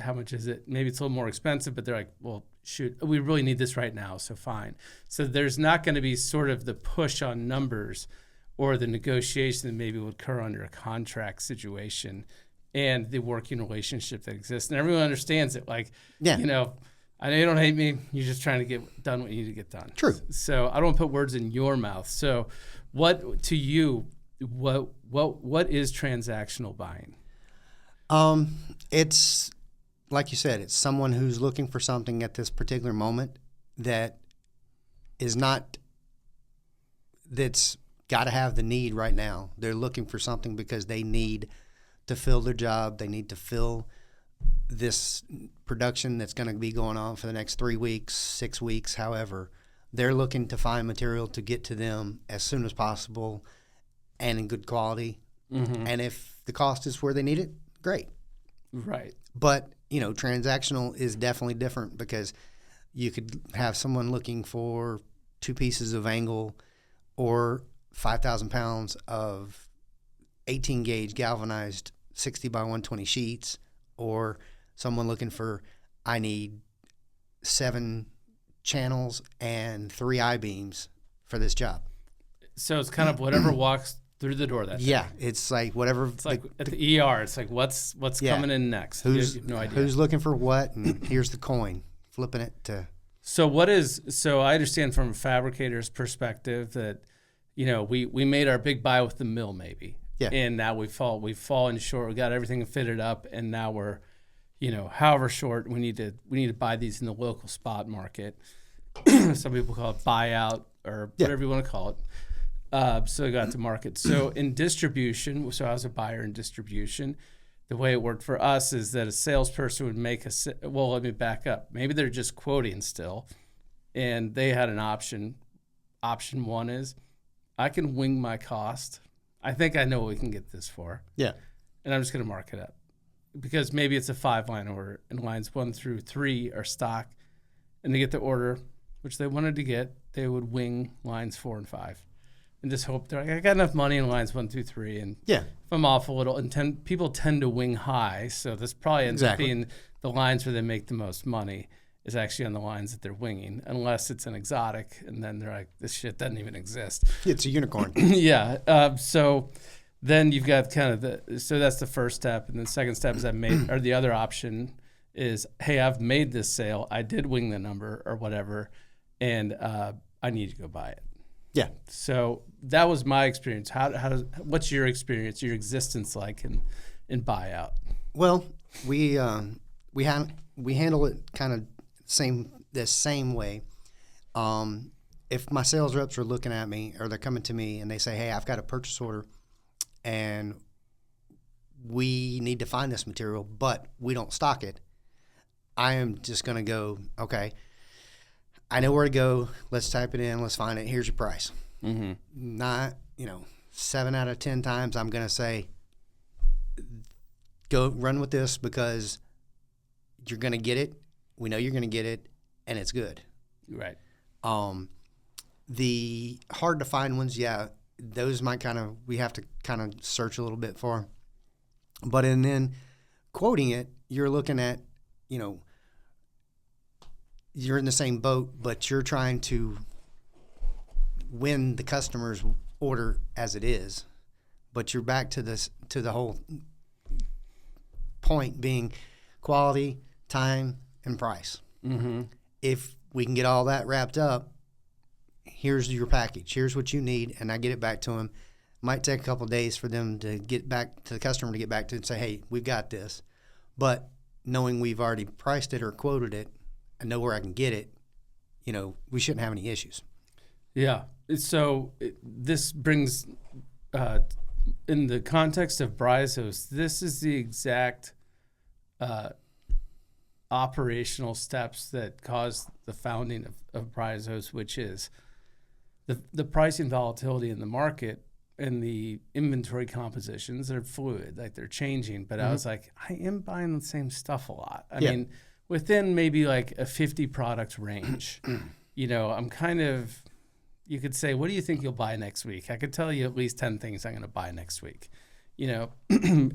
How much is it? Maybe it's a little more expensive, but they're like, well, shoot, we really need this right now, so fine. So there's not going to be sort of the push on numbers or the negotiation that maybe would occur under a contract situation and the working relationship that exists. And everyone understands it. Like, I know you don't hate me. You're just trying to get done what you need to get done. True. So I don't want to put words in your mouth. So what is transactional buying? It's like you said, it's someone who's looking for something at this particular moment that's got to have the need right now. They're looking for something because they need to fill their job. They need to fill this production that's going to be going on for the next 3 weeks, 6 weeks, however. They're looking to find material to get to them as soon as possible and in good quality. Mm-hmm. And if the cost is where they need it, great. Right. But, transactional is definitely different, because you could have someone looking for 2 pieces of angle or 5,000 pounds of 18 gauge galvanized 60 by 120 sheets, or someone looking for, I need 7 channels and 3 I-beams for this job. So it's kind of whatever walks through the door that day. Yeah, it's like whatever. It's like at the ER, it's like what's coming in next? You have no idea. Who's looking for what, and here's the coin, flipping it to. So I understand from a fabricator's perspective that, we made our big buy with the mill maybe. Yeah. And now we've fallen short. We got everything fitted up, and now we're, however short, we need to buy these in the local spot market. Some people call it buyout or whatever you want to call it. So I got to market. So in distribution, so I was a buyer in distribution. The way it worked for us is that a salesperson would make well, let me back up. Maybe they're just quoting still, and they had an option. Option one is, I can wing my cost. I think I know what we can get this for. Yeah. And I'm just going to mark it up. Because maybe it's a 5-line order, and lines 1 through 3 are stock, and they get the order, which they wanted to get, they would wing lines 4 and 5. And just hope they're like, I got enough money in lines 1 through 3, and yeah, if I'm off a little, and people tend to wing high, so this probably ends up being the lines where they make the most money is actually on the lines that they're winging, unless it's an exotic, and then they're like, this shit doesn't even exist. It's a unicorn. Yeah. So then you've got kind of so that's the first step, and the second step is or the other option is, hey, I've made this sale, I did wing the number or whatever, and I need to go buy it. Yeah. So that was my experience. What's your experience, your existence like in buyout? Well, we handle it kind of the same way. If my sales reps are looking at me or they're coming to me and they say, hey, I've got a purchase order and we need to find this material, but we don't stock it, I am just going to go, okay, I know where to go. Let's type it in. Let's find it. Here's your price. Mm-hmm. Not, 7 out of 10 times I'm going to say, go run with this because you're going to get it. We know you're going to get it, and it's good. Right. The hard to find ones, yeah, those might we have to kind of search a little bit for. But and then quoting it, you're looking at, you're in the same boat, but you're trying to win the customer's order as it is. But you're back to the whole point being quality, time, and price. Mm-hmm. If we can get all that wrapped up, here's your package. Here's what you need, and I get it back to them. Might take a couple of days for them to get back to the customer to get back to it and say, hey, we've got this. But knowing we've already priced it or quoted it, I know where I can get it, we shouldn't have any issues. Yeah. So this brings, in the context of Bryzos, this is the exact operational steps that caused the founding of Bryzos, which is the pricing volatility in the market and the inventory compositions are fluid, like they're changing. But I was like, I am buying the same stuff a lot. I mean, within maybe like a 50 product range, I'm kind of, you could say, what do you think you'll buy next week? I could tell you at least 10 things I'm going to buy next week, and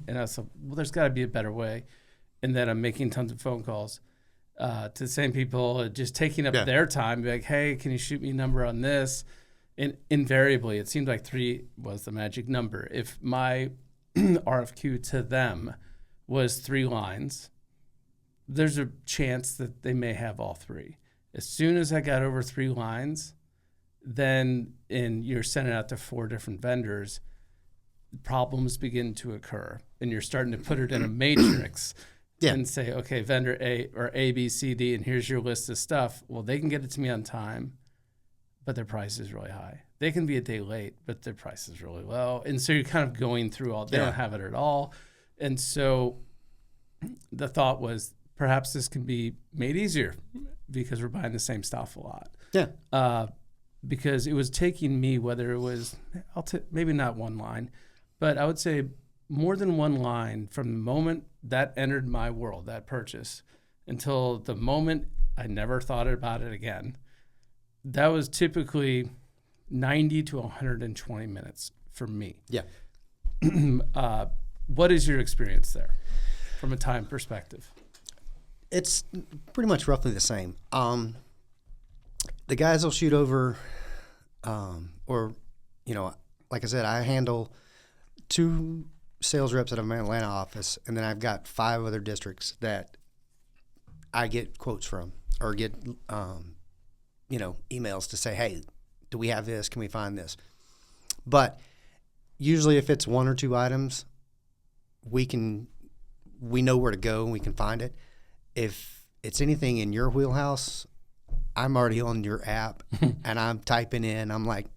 I was like, well, there's got to be a better way. And then I'm making tons of phone calls to the same people, just taking up their time, be like, hey, can you shoot me a number on this? And invariably, it seemed like 3 was the magic number. If my RFQ to them was 3 lines, there's a chance that they may have all 3. As soon as I got over 3 lines, then you're sending out to 4 different vendors, problems begin to occur. And you're starting to put it in a matrix and say, okay, vendor A or A, B, C, D, and here's your list of stuff. Well, they can get it to me on time, but their price is really high. They can be a day late, but their price is really low. And so you're kind of going through they don't have it at all. And so the thought was, perhaps this can be made easier because we're buying the same stuff a lot. Yeah. Because it was taking me, whether it was, maybe not 1 line, but I would say more than 1 line from the moment that entered my world, that purchase, until the moment I never thought about it again. That was typically 90 to 120 minutes for me. Yeah. What is your experience there from a time perspective? It's pretty much roughly the same. The guys will shoot over, like I said, I handle 2 sales reps out of my Atlanta office, and then I've got 5 other districts that I get quotes from or get, emails to say, hey, do we have this? Can we find this? But usually if it's 1 or 2 items, we know where to go and we can find it. If it's anything in your wheelhouse, I'm already on your app and I'm typing in, I'm like,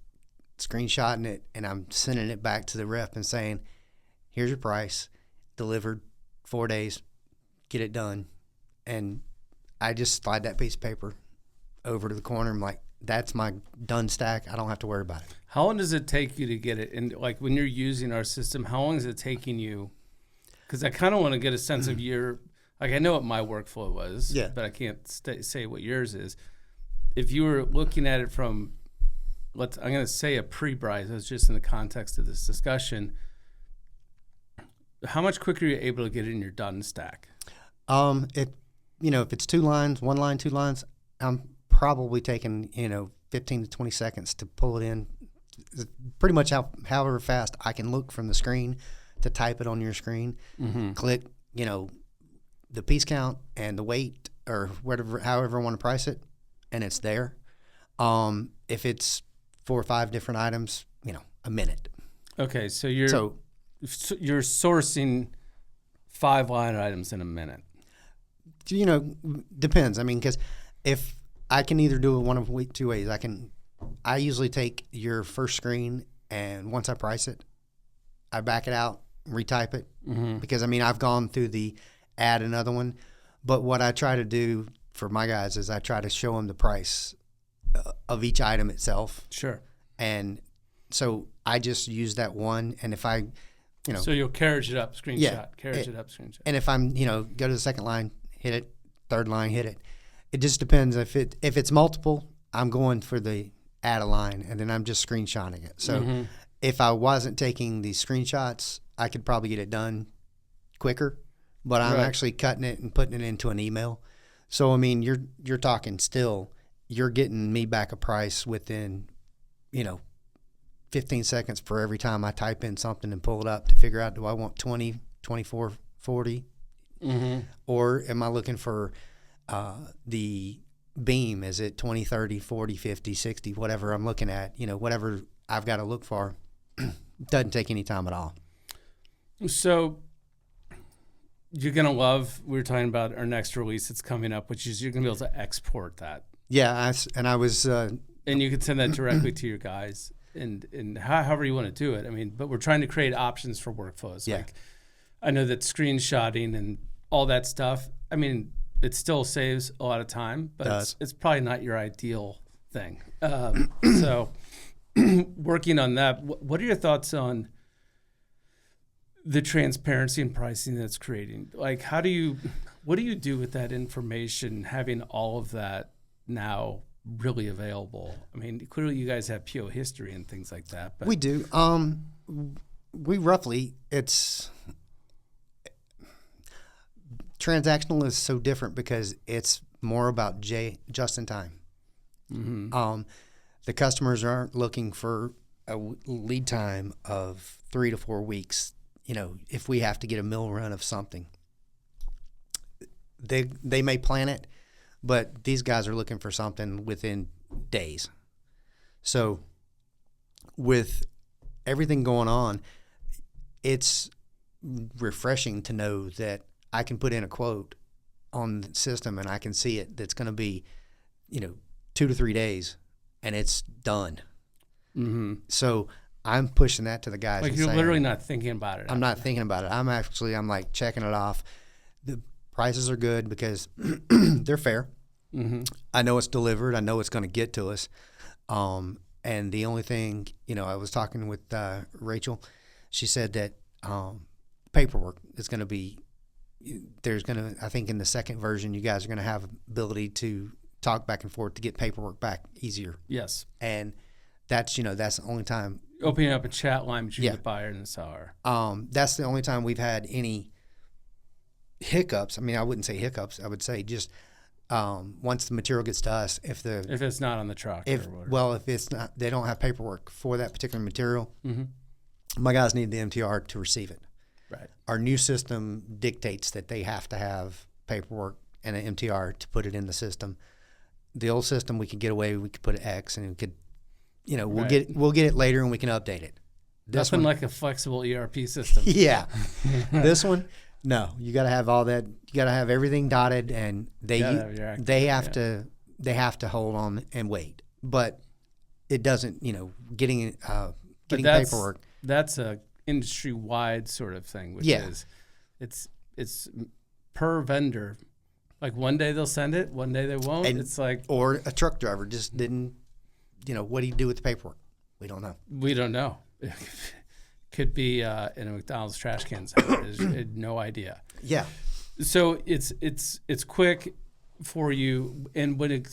screenshotting it, and I'm sending it back to the rep and saying, here's your price, delivered 4 days, get it done. And I just slide that piece of paper over to the corner. I'm like, that's my done stack. I don't have to worry about it. How long does it take you to get it? And like when you're using our system, how long is it taking you? Because I kind of want to get a sense of your, like I know what my workflow was, Yeah. but I can't say what yours is. If you were looking at it from, I'm going to say a pre-Bryzos, just in the context of this discussion, how much quicker are you able to get it in your done stack? If it's 2 lines, 1 line, 2 lines, I'm probably taking 15 to 20 seconds to pull it in. Pretty much however fast I can look from the screen to type it on your screen. Mm-hmm. Click, the piece count and the weight or whatever, however I want to price it, and it's there. If it's 4 or 5 different items, a minute. Okay, so you're sourcing 5 line items in a minute. Depends. I mean, because if I can either do it one of 2 ways. I usually take your first screen, and once I price it, I back it out, retype it. Mm-hmm. Because, I've gone through the add another one. But what I try to do for my guys is I try to show them the price of each item itself. Sure. And so I just use that one. And if I, So you'll carriage it up, screenshot, carriage it up, screenshot. And if I'm, go to the second line, hit it, third line, hit it. It just depends. If it's multiple, I'm going for the add a line, and then I'm just screenshotting it. So if I wasn't taking these screenshots, I could probably get it done quicker. But I'm actually cutting it and putting it into an email. So you're talking still, you're getting me back a price within, 15 seconds for every time I type in something and pull it up to figure out, do I want 20, 24, 40? Mm-hmm. Or am I looking for the beam? Is it 20, 30, 40, 50, 60, whatever I'm looking at, whatever I've got to look for. Doesn't take any time at all. So you're going to love, we were talking about our next release that's coming up, which is you're going to be able to export that. Yeah, I was... and you can send that directly to your guys and however you want to do it. But we're trying to create options for workflows. Yeah. Like I know that screenshotting and all that stuff, it still saves a lot of time, but it's probably not your ideal thing. So working on that, what are your thoughts on the transparency and pricing that's creating? Like, what do you do with that information, having all of that now really available? Clearly you guys have PO history and things like that. But we do. We roughly, it's... Transactional is so different because it's more about just in time. Mm-hmm. The customers aren't looking for a lead time of 3 to 4 weeks. If we have to get a mill run of something, they may plan it, but these guys are looking for something within days. So with everything going on, it's refreshing to know that I can put in a quote on the system and I can see it. That's going to be, 2 to 3 days, and it's done. Mm-hmm. So I'm pushing that to the guys. Like and you're saying, literally not thinking about it. I'm not thinking about it. I'm like checking it off. The prices are good because they're fair. Mm-hmm. I know it's delivered. I know it's going to get to us. And the only thing, I was talking with Rachel. She said that paperwork is going to be, I think in the second version, you guys are going to have ability to talk back and forth to get paperwork back easier. Yes. And that's the only time. Opening up a chat line between the buyer and the seller. That's the only time we've had any hiccups. I wouldn't say hiccups. I would say just once the material gets to us, if it's not on the truck or whatever. Well, if it's not, they don't have paperwork for that particular material. Mm-hmm. My guys need the MTR to receive it. Right. Our new system dictates that they have to have paperwork and an MTR to put it in the system. The old system, we could get away. We could put an X, and we could, we'll get it later, and we can update it. Nothing like a flexible ERP system. Yeah. This one, no. You got to have all that. You got to have everything dotted, and they have to hold on and wait. But it doesn't, getting But paperwork. that's a industry wide sort of thing, which Yeah. is it's per vendor. Like one day they'll send it, one day they won't. And- It's like Or a truck driver just didn't, what do you do with the paperwork? We don't know. we don't know. Could be in a McDonald's trash can somewhere. There's no idea. Yeah. So it's quick for you, and when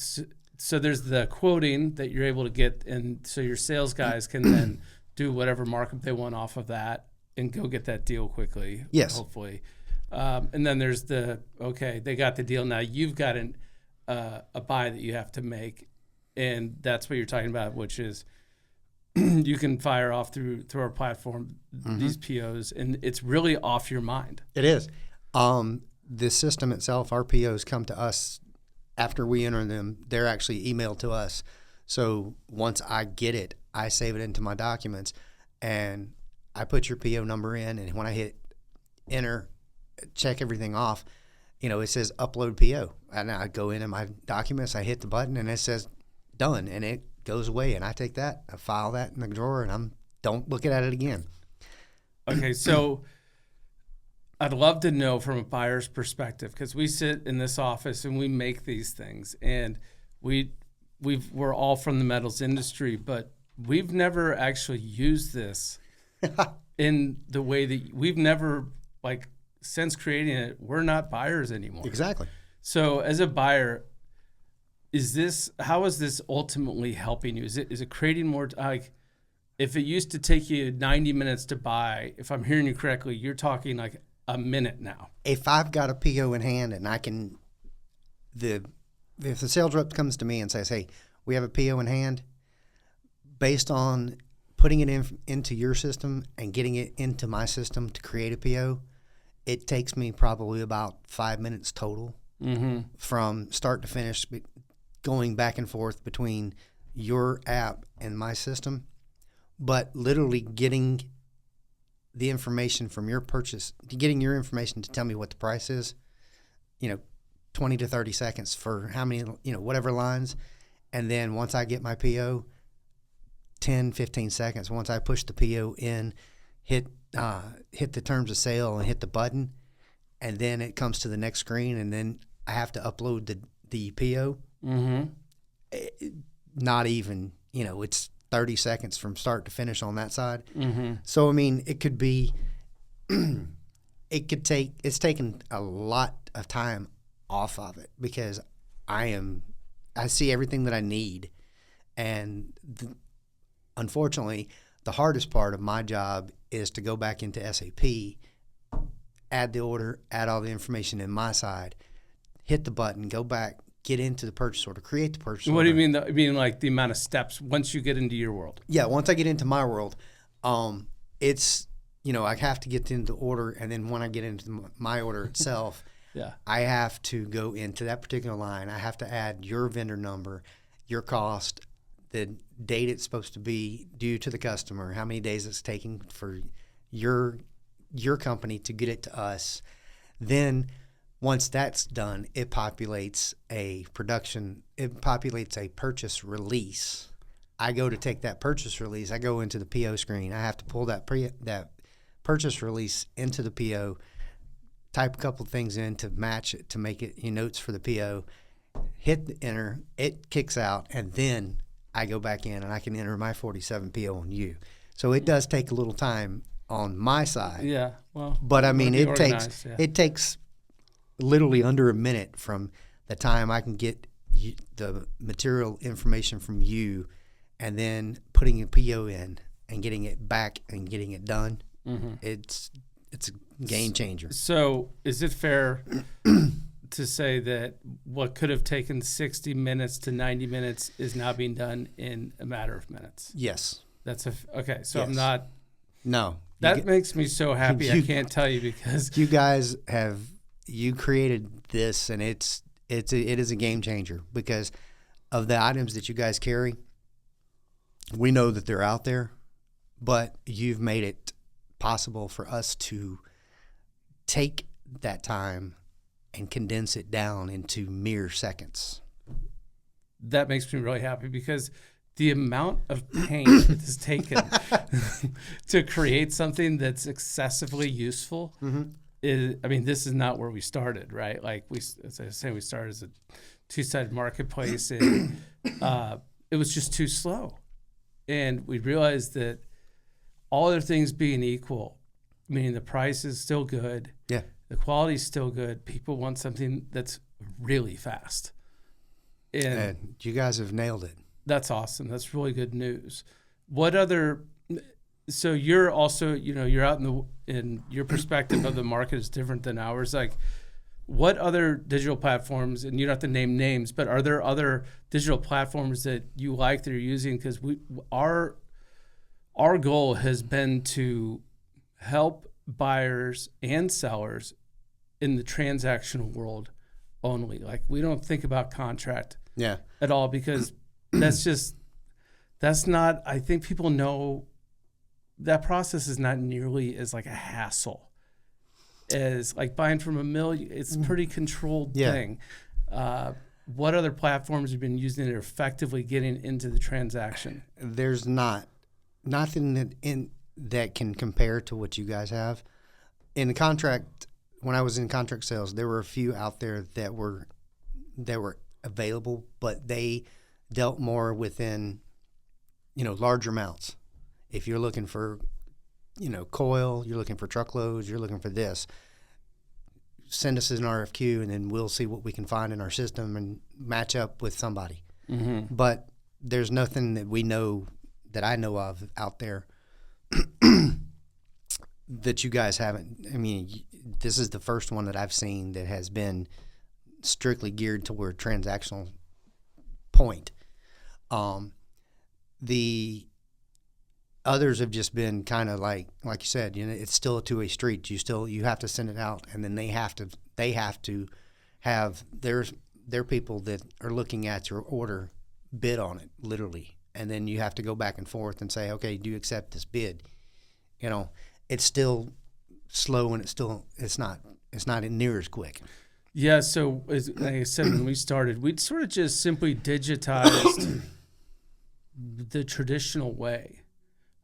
so there's the quoting that you're able to get, and so your sales guys can then do whatever markup they want off of that and go get that deal quickly. Yes. Hopefully, and then there's they got the deal. Now you've got a buy that you have to make, and that's what you're talking about, which is you can fire off through our platform these POs, and it's really off your mind. It is. The system itself, our POs come to us after we enter them. They're actually emailed to us. So once I get it, I save it into my documents, and I put your PO number in. And when I hit enter, check everything off, it says upload PO. And I go into my documents, I hit the button, and it says done, and it goes away. And I take that, I file that in the drawer, and don't look at it again. Okay, so I'd love to know from a buyer's perspective, because we sit in this office and we make these things, and we're all from the metals industry, but we've never actually used this in the way that we've never, like, since creating it, we're not buyers anymore. Exactly. So as a buyer, how is this ultimately helping you? Is it creating more, like, if it used to take you 90 minutes to buy, if I'm hearing you correctly, you're talking like a minute now. If I've got a PO in hand and if the sales rep comes to me and says, hey, we have a PO in hand, based on putting it into your system and getting it into my system to create a PO, it takes me probably about 5 minutes total from start to finish, going back and forth between your app and my system. But literally getting the information from your purchase, getting your information to tell me what the price is, 20 to 30 seconds for how many, whatever lines. And then once I get my PO, 10, 15 seconds. Once I push the PO in, hit the terms of sale and hit the button, and then it comes to the next screen, and then I have to upload the PO. Not even, it's 30 seconds from start to finish on that side. So, it could be, it's taken a lot of time off of it, because I see everything that I need. And unfortunately, the hardest part of my job is to go back into SAP, add the order, add all the information in my side, hit the button, go back, get into the purchase order, create the purchase order. What do you mean? You mean like the amount of steps once you get into your world? Yeah, once I get into my world, it's, I have to get into the order, and then when I get into my order itself, I have to go into that particular line. I have to add your vendor number, your cost, the date it's supposed to be due to the customer, how many days it's taking for your company to get it to us. Then once that's done, it populates a purchase release. I go to take that purchase release. I go into the PO screen. I have to pull that purchase release into the PO, type a couple of things in to match it, to make it notes for the PO, hit the enter, it kicks out, and then I go back in and I can enter my 47 PO on you. So it does take a little time on my side. Yeah, well, but it takes literally under a minute from the time I can get the material information from you, and then putting a PO in and getting it back and getting it done. It's a game changer. So is it fair to say that what could have taken 60 minutes to 90 minutes is now being done in a matter of minutes? Yes. Okay. So yes. I'm not. No. That makes me so happy. I can't tell you, because you guys you created this, and it is a game changer, because of the items that you guys carry. We know that they're out there, but you've made it possible for us to take that time and condense it down into mere seconds. That makes me really happy, because the amount of pain it has taken to create something that's excessively useful is, I mean, this is not where we started, right? Like as I was saying, we started as a two-sided marketplace, and it was just too slow. And we realized that all other things being equal, meaning the price is still good, the quality is still good, people want something that's really fast. And you guys have nailed it. That's awesome. That's really good news. What other? So you're also, you're out in your perspective of the market is different than ours. Like, what other digital platforms? And you don't have to name names, but are there other digital platforms that you like that you're using? Because our goal has been to help buyers and sellers in the transactional world only. Like, we don't think about contract at all, because that's not, I think people know that process is not nearly as like a hassle as like buying from a mill. It's a pretty controlled thing. What other platforms have been using it effectively getting into the transaction? There's nothing that can compare to what you guys have. In the contract, when I was in contract sales, there were a few out there that were available, but they dealt more within, larger amounts. If you're looking for, coil, you're looking for truckloads, you're looking for this, send us an RFQ, and then we'll see what we can find in our system and match up with somebody. But there's nothing that I know of out there that you guys haven't. I mean, this is the first one that I've seen that has been strictly geared toward transactional point. The others have just been kind of like you said, it's still a two-way street. You have to send it out, and then they have to have their people that are looking at your order bid on it, literally, and then you have to go back and forth and say, okay, do you accept this bid? It's still slow, and it's not near as quick. Yeah, so like I said, when we started, we'd sort of just simply digitized the traditional way,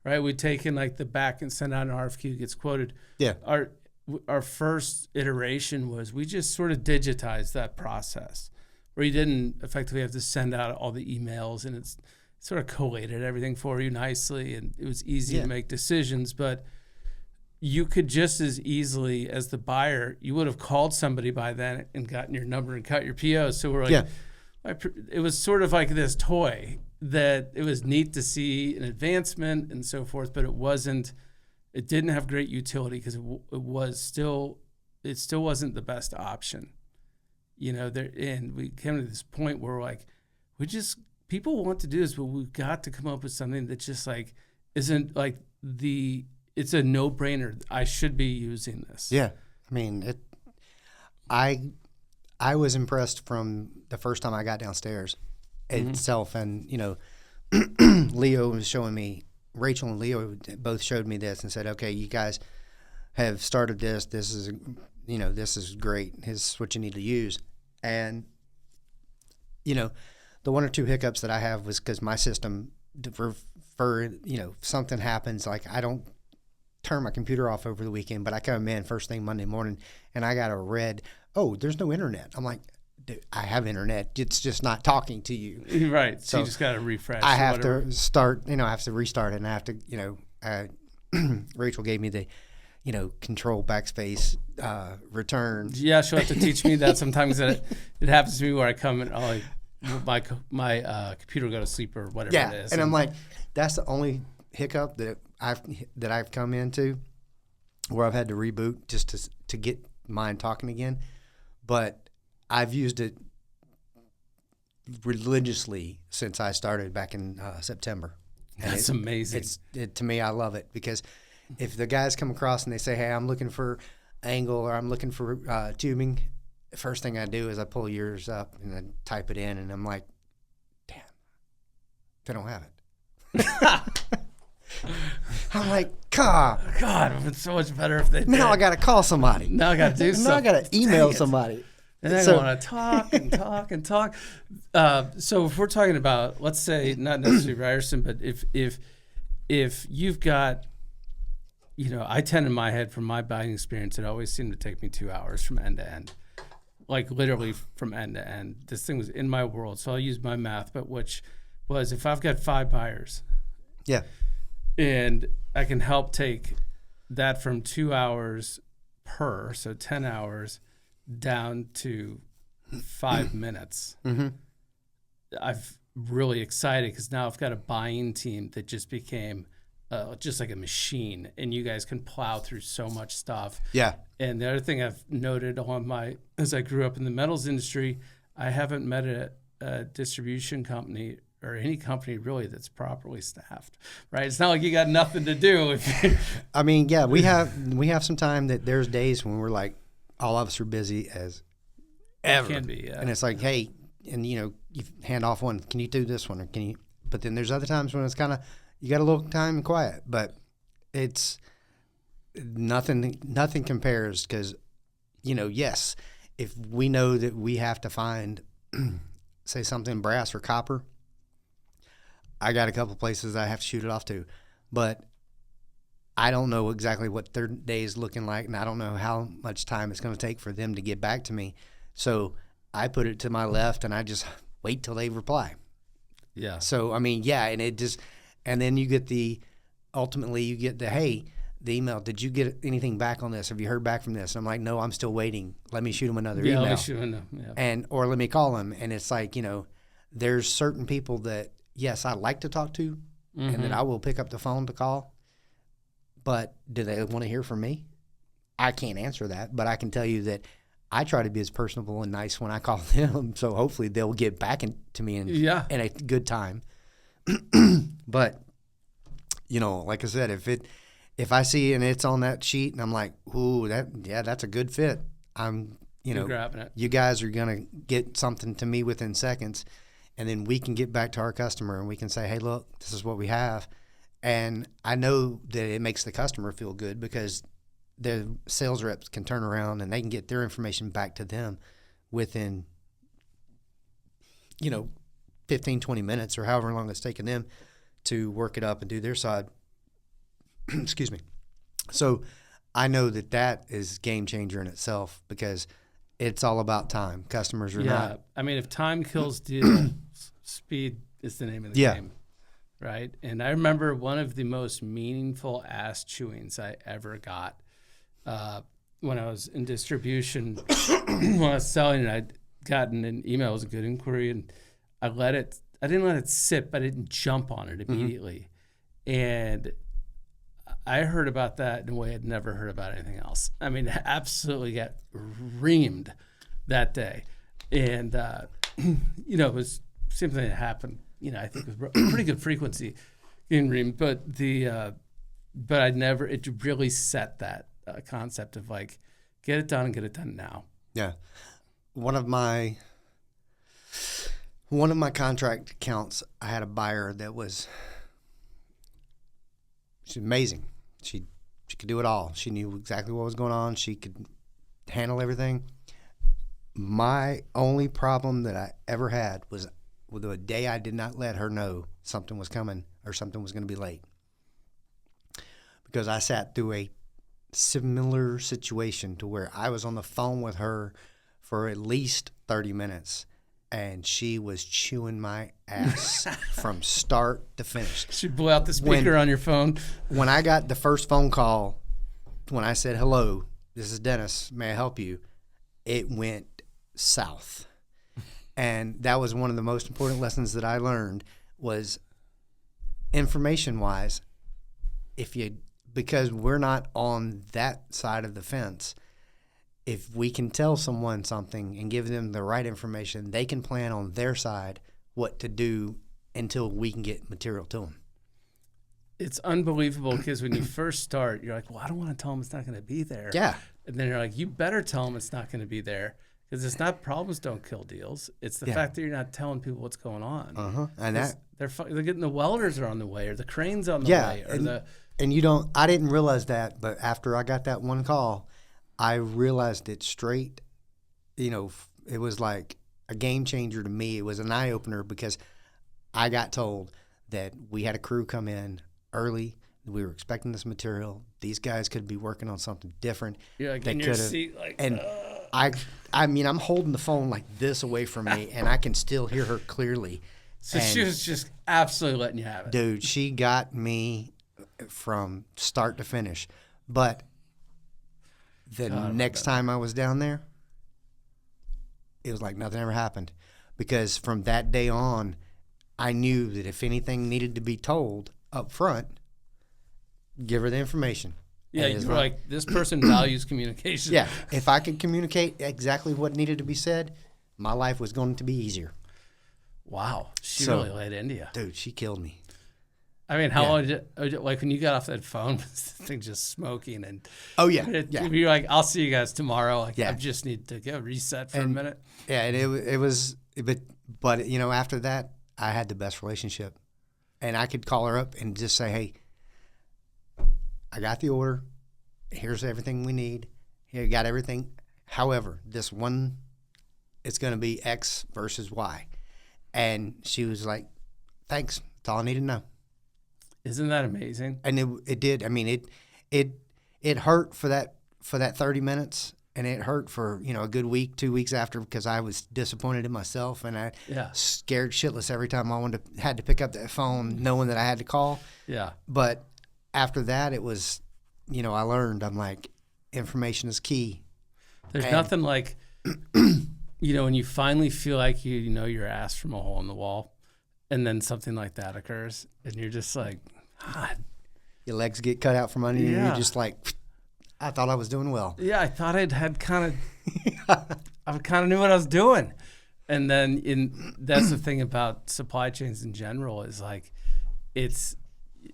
right? We'd taken like the back and send out an RFQ, gets quoted. Yeah. Our first iteration was we just sort of digitized that process, where you didn't effectively have to send out all the emails, and it's sort of collated everything for you nicely, and it was easy to make decisions. But you could just as easily as the buyer, you would have called somebody by then and gotten your number and cut your PO. So we're like, it was sort of like this toy that it was neat to see an advancement and so forth, but it didn't have great utility because it still wasn't the best option. And we came to this point where we're like, people want to do this, but we've got to come up with something that just like isn't like it's a no-brainer. I should be using this. Yeah. I mean, I was impressed from the first time I got downstairs itself. And, Leo was showing me, Rachel and Leo both showed me this and said, okay, you guys have started this. This is, this is great. This is what you need to use. And, the one or two hiccups that I have was because my system, for something happens, like I don't turn my computer off over the weekend, but I come in first thing Monday morning and I got a red, there's no internet. I'm like, dude, I have internet. It's just not talking to you. Right. So you just got to refresh. I have to start, I have to restart it, and I have to, Rachel gave me the, control backspace, return. Yeah. She'll have to teach me that sometimes. It happens to me where I come and my computer will go to sleep or whatever it is. And I'm like, that's the only hiccup that I've come into where I've had to reboot just to get mine talking again. But I've used it religiously since I started back in September. And that's amazing. To me, I love it, because if the guys come across and they say, hey, I'm looking for angle or I'm looking for tubing, the first thing I do is I pull yours up and I type it in, and I'm like, damn, they don't have it. I'm like, God, it would be so much better if they did. Now I got to call somebody. Now I got to do something. Now I got to email somebody. And then So- I want to talk and talk and talk. So if we're talking about, let's say, not necessarily Ryerson, but if you've got, I tend in my head from my buying experience, it always seemed to take me 2 hours from end to end, like literally from end to end. This thing was in my world, so I'll use my math, but which was if I've got 5 buyers, Yeah. and I can help take that from 2 hours per, so 10 hours, down to 5 minutes. Mm-hmm. I've really excited because now I've got a buying team that just became just like a machine, and you guys can plow through so much stuff. Yeah. And the other thing I've noted as I grew up in the metals industry, I haven't met a distribution company or any company really that's properly staffed, right? It's not like you got nothing to do. I mean, yeah, we have some time that there's days when we're like, all of us are busy as ever. Can be, yeah. And it's like, hey, and you hand off one, can you do this one, or can you? But then there's other times when it's kind of, you got a little time and quiet, but it's nothing compares because, yes, if we know that we have to find, say something brass or copper, I got a couple places I have to shoot it off to, but I don't know exactly what their day is looking like, and I don't know how much time it's going to take for them to get back to me. So I put it to my left, and I just wait till they reply. Yeah. So, I mean, yeah, and then you get ultimately you get the email, did you get anything back on this? Have you heard back from this? And I'm like, no, I'm still waiting. Let me shoot them another email. Let me shoot them, yeah. Or let me call them. And it's like, there's certain people that, yes, I like to talk to, and that I will pick up the phone to call. But do they want to hear from me? I can't answer that, but I can tell you that I try to be as personable and nice when I call them. So hopefully they'll get back to me in a good time. But, like I said, if I see and it's on that sheet and I'm like, ooh, that's a good fit. You're grabbing it. You guys are going to get something to me within seconds. And then we can get back to our customer and we can say, hey, look, this is what we have. And I know that it makes the customer feel good because the sales reps can turn around and they can get their information back to them within, 15, 20 minutes or however long it's taken them to work it up and do their side. Excuse me. So I know that is game changer in itself because it's all about time. Customers are not. I mean, if time kills deals, speed is the name of the game. Right. And I remember one of the most meaningful ass chewings I ever got when I was in distribution. When I was selling it, I'd gotten an email. It was a good inquiry. And I didn't let it sit, but I didn't jump on it immediately. And I heard about that in a way I'd never heard about anything else. I mean, absolutely got reamed that day. And, it was something that happened. I think it was a pretty good frequency in reamed, but it really set that concept of like, get it done and get it done now. Yeah. One of my contract accounts, I had a buyer that she's amazing. She could do it all. She knew exactly what was going on. She could handle everything. My only problem that I ever had was the day I did not let her know something was coming or something was going to be late. Because I sat through a similar situation to where I was on the phone with her for at least 30 minutes and she was chewing my ass from start to finish. She blew out the speaker on your phone. When I got the first phone call, when I said, hello, this is Dennis, may I help you? It went south. And that was one of the most important lessons that I learned was information-wise, because we're not on that side of the fence, if we can tell someone something and give them the right information, they can plan on their side what to do until we can get material to them. It's unbelievable because when you first start, you're like, well, I don't want to tell them it's not going to be there. Yeah. And then you're like, you better tell them it's not going to be there. Because it's not problems don't kill deals. It's the fact that you're not telling people what's going on. And they're getting the welders are on the way, or the cranes on the way, or I didn't realize that, but after I got that one call, I realized it straight, was like a game changer to me. It was an eye opener because I got told that we had a crew come in early. We were expecting this material. These guys could be working on something different. You're like They in your coulda- seat, like, and I mean, I'm holding the phone like this away from me, and I can still hear her clearly. so she was just absolutely letting you have it. Dude, she got me from start to finish. But the next time I was down there, it was like nothing ever happened. Because from that day on, I knew that if anything needed to be told up front, give her the information. Yeah, And you it's were like, this person values communication. yeah, if I could communicate exactly what needed to be said, my life was going to be easier. Wow. She So- really laid into you. Dude, she killed me. I mean, how Yeah. long did it, like when you got off that phone, was the thing just smoking and Oh, yeah. Yeah. you're like, I'll see you guys tomorrow. Like, Yeah. I just need to go reset for a And- minute. Yeah, and it was, but you know, after that, I had the best relationship, and I could call her up and just say, "Hey, I got the order. Here's everything we need. Here, you got everything. However, this one, it's going to be X versus Y," and she was like, "Thanks. That's all I need to know." Isn't that amazing? And it did. I mean, it hurt for that 30 minutes. And it hurt for, you know, a good week, 2 weeks after, because I was disappointed in myself, and I Yeah. scared shitless every time I had to pick up that phone, knowing that I had to call. Yeah. But after that, it was, you know, I learned. I'm like, information is key. There's And- nothing like, you know, when you finally feel like you know your ass from a hole in the wall, and then something like that occurs, and you're just like, God. Your legs get cut out from under you. Yeah. You're just like, I thought I was doing well. Yeah, I thought I kind of knew what I was doing. And then that's the thing about supply chains in general is like,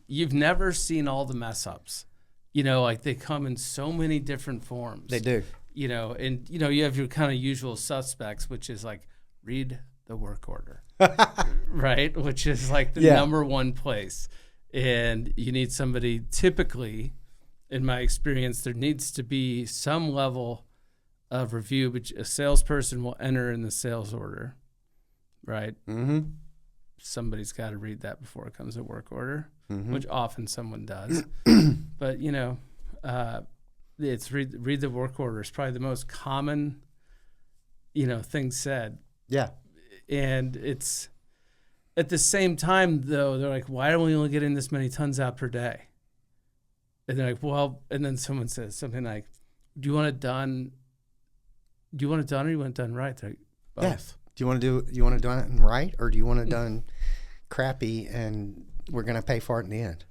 you've never seen all the mess ups, you know, like they come in so many different forms. They do. You know, and you know, you have your kind of usual suspects, which is like read the work order, right? Which is like the number one place. And you need somebody typically, in my experience, there needs to be some level of review, but a salesperson will enter in the sales order, right? Mm-hmm. Somebody's got to read that before it comes to work order, Mm-hmm. which often someone does. But, you know, it's read the work order is probably the most common, you know, thing said. Yeah. And it's at the same time, though, they're like, why are we only getting this many tons out per day? And they're like, well, and then someone says something like, do you want it done or you want it done right? They're like, both. Yeah. Do you want to do it right, or do you want it done crappy and we're going to pay for it in the end?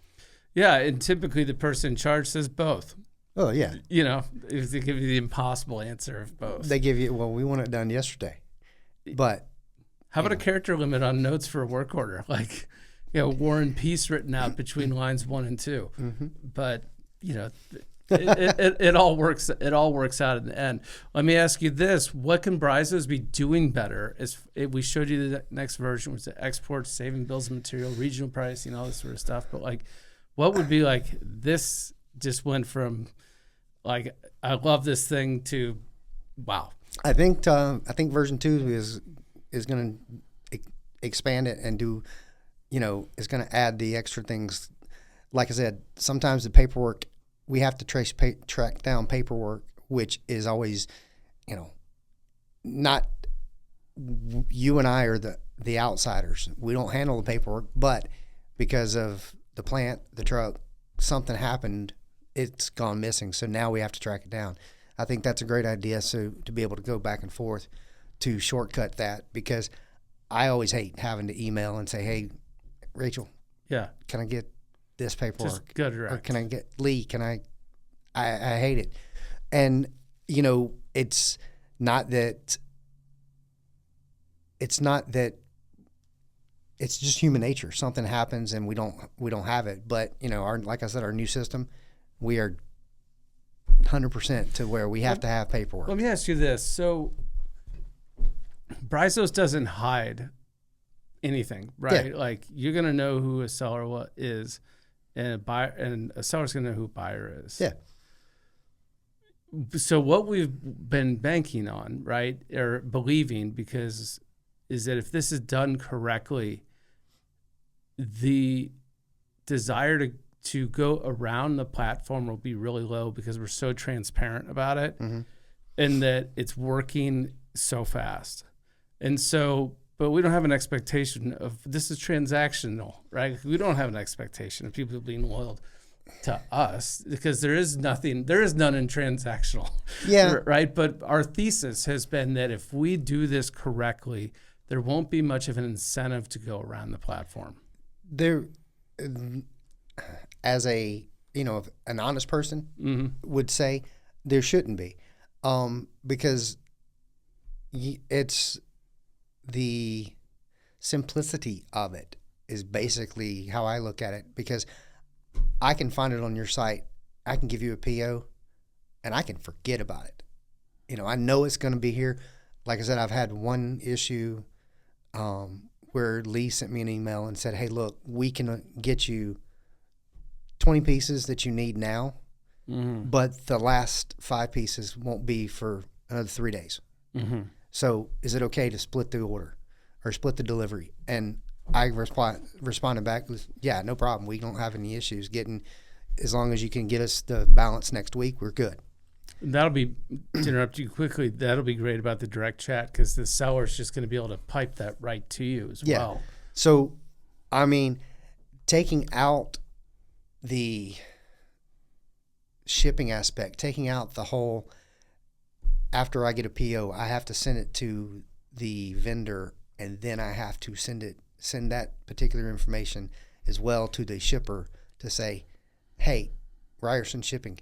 Yeah, and typically the person in charge says both. Oh, yeah. You know, if they give you the impossible answer of both. They give you, well, we want it done yesterday. But How about a character limit on notes for a work order? Like, you know, War and Peace written out between lines 1 and 2. Mm-hmm. But, you know, it all works. It all works out in the end. Let me ask you this: what can Bryzos be doing better? We showed you the next version, which is the export, saving bills of material, regional pricing, all this sort of stuff. But like, what would be like? This just went from like I love this thing to wow. I think version 2 is going to expand it and do, you know, is going to add the extra things. Like I said, sometimes the paperwork, we have to track down paperwork, which is always, you know, not you and I are the outsiders. We don't handle the paperwork, but because of the plant, the truck, something happened, it's gone missing. So now we have to track it down. I think that's a great idea. So to be able to go back and forth to shortcut that, because I always hate having to email and say, hey, Rachel, Yeah, can I get this paperwork? just go direct. Or can I get Lee? I hate it. And, you know, it's not that it's just human nature. Something happens and we don't have it. But, you know, like I said, our new system, we are 100% to where we have to have paperwork. Let me ask you this: so Bryzos doesn't hide anything, right? Yeah. Like you're gonna know who a seller is, and a seller's gonna know who a buyer is. Yeah. So what we've been banking on, right, or believing, because is that if this is done correctly, the desire to go around the platform will be really low because we're so transparent about it, and that it's working so fast. And so, but we don't have an expectation of this is transactional, right? We don't have an expectation of people being loyal to us because there is none in transactional. Yeah. Right. But our thesis has been that if we do this correctly, there won't be much of an incentive to go around the platform. There, as an honest person would say, there shouldn't be, because it's the simplicity of it is basically how I look at it, because I can find it on your site. I can give you a PO and I can forget about it. I know it's going to be here. Like I said, I've had one issue where Lee sent me an email and said, hey, look, we can get you 20 pieces that you need now, but the last 5 pieces won't be for another 3 days. So is it okay to split the order or split the delivery? And I responded back with, yeah, no problem. We don't have any issues as long as you can get us the balance next week, we're good. That'll be, to interrupt you quickly, that'll be great about the direct chat because the seller's just going to be able to pipe that right to you as well. So, I mean, taking out the shipping aspect, taking out the whole, after I get a PO, I have to send it to the vendor and then I have to send that particular information as well to the shipper to say, hey, Ryerson Shipping,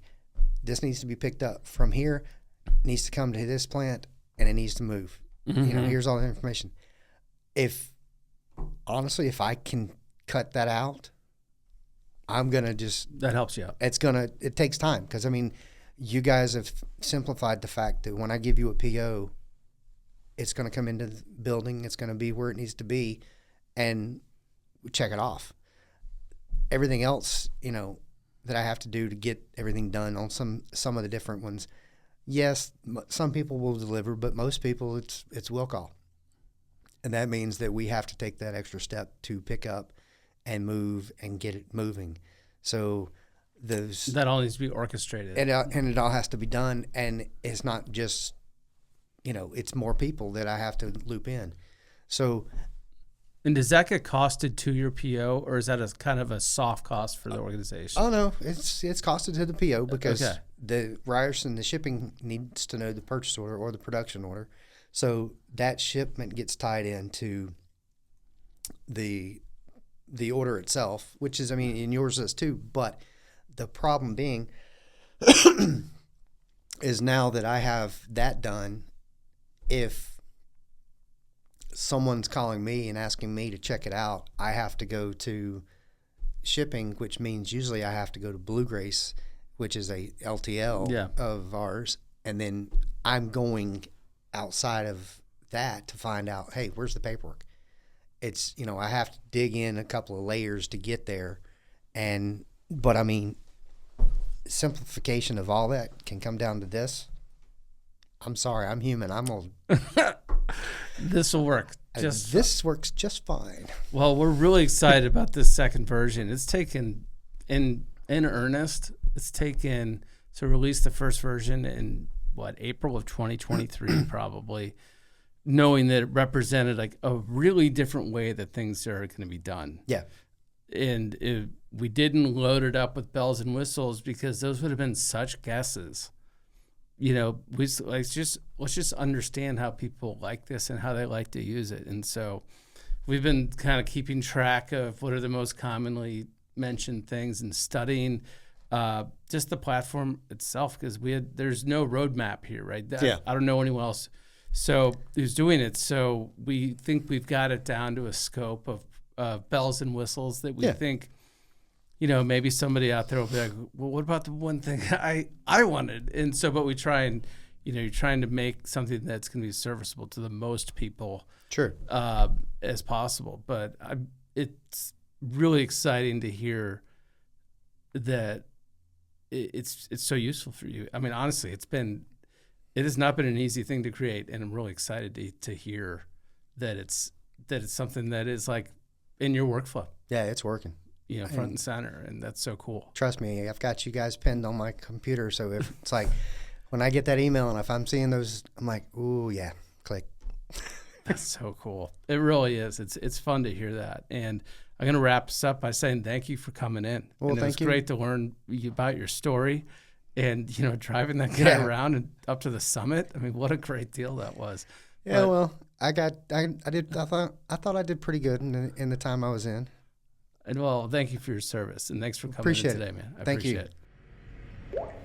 this needs to be picked up from here, needs to come to this plant, and it needs to move. Here's all the information. Honestly, if I can cut that out, I'm going to that helps you out. It takes time because, I mean, you guys have simplified the fact that when I give you a PO, it's going to come into the building, it's going to be where it needs to be, and we check it off. Everything else, that I have to do to get everything done on some of the different ones. Yes, some people will deliver, but most people it's will call. And that means that we have to take that extra step to pick up and move and get it moving. So that all needs to be orchestrated. And it all has to be done, and it's not just, it's more people that I have to loop in. So, and does that get costed to your PO, or is that a kind of a soft cost for the organization? Oh no, it's costed to the PO because the Ryerson, the shipping needs to know the purchase order or the production order, so that shipment gets tied into the order itself, which is, I mean, and yours is too. But the problem being is now that I have that done, if someone's calling me and asking me to check it out, I have to go to shipping, which means usually I have to go to Blue Grace, which is a LTL of ours, and then I'm going outside of that to find out, hey, where's the paperwork? It's, I have to dig in a couple of layers to get there, but I mean, simplification of all that can come down to this. I'm sorry, I'm human. I'm old. This will work. This works just fine. Well, we're really excited about this second version. It's taken in earnest. It's taken to release the first version in April of 2023, probably, knowing that it represented like a really different way that things are going to be done. Yeah. And we didn't load it up with bells and whistles because those would have been such guesses. Let's just understand how people like this and how they like to use it. And so we've been kind of keeping track of what are the most commonly mentioned things and studying just the platform itself, because there's no roadmap here, right? I don't know anyone else who's doing it. So we think we've got it down to a scope of bells and whistles that we think, maybe somebody out there will be like, well, what about the one thing I wanted? And so, but we try and, you're trying to make something that's going to be serviceable to the most people as possible. But it's really exciting to hear that it's so useful for you. I mean, honestly, it has not been an easy thing to create, and I'm really excited to hear that it's something that is like in your workflow. Yeah, it's working. Front and center, and that's so cool. Trust me, I've got you guys pinned on my computer, so if it's like when I get that email and if I'm seeing those, I'm like, ooh, yeah, click. That's so cool. It really is. It's fun to hear that. And I'm going to wrap this up by saying thank you for coming in. Well, and it was great to learn about your story and, driving that guy around and up to the summit. I mean, what a great deal that was. Yeah, well, I thought I did pretty good in the time I was in. And well, thank you for your service, and thanks for coming in today, man. I appreciate it.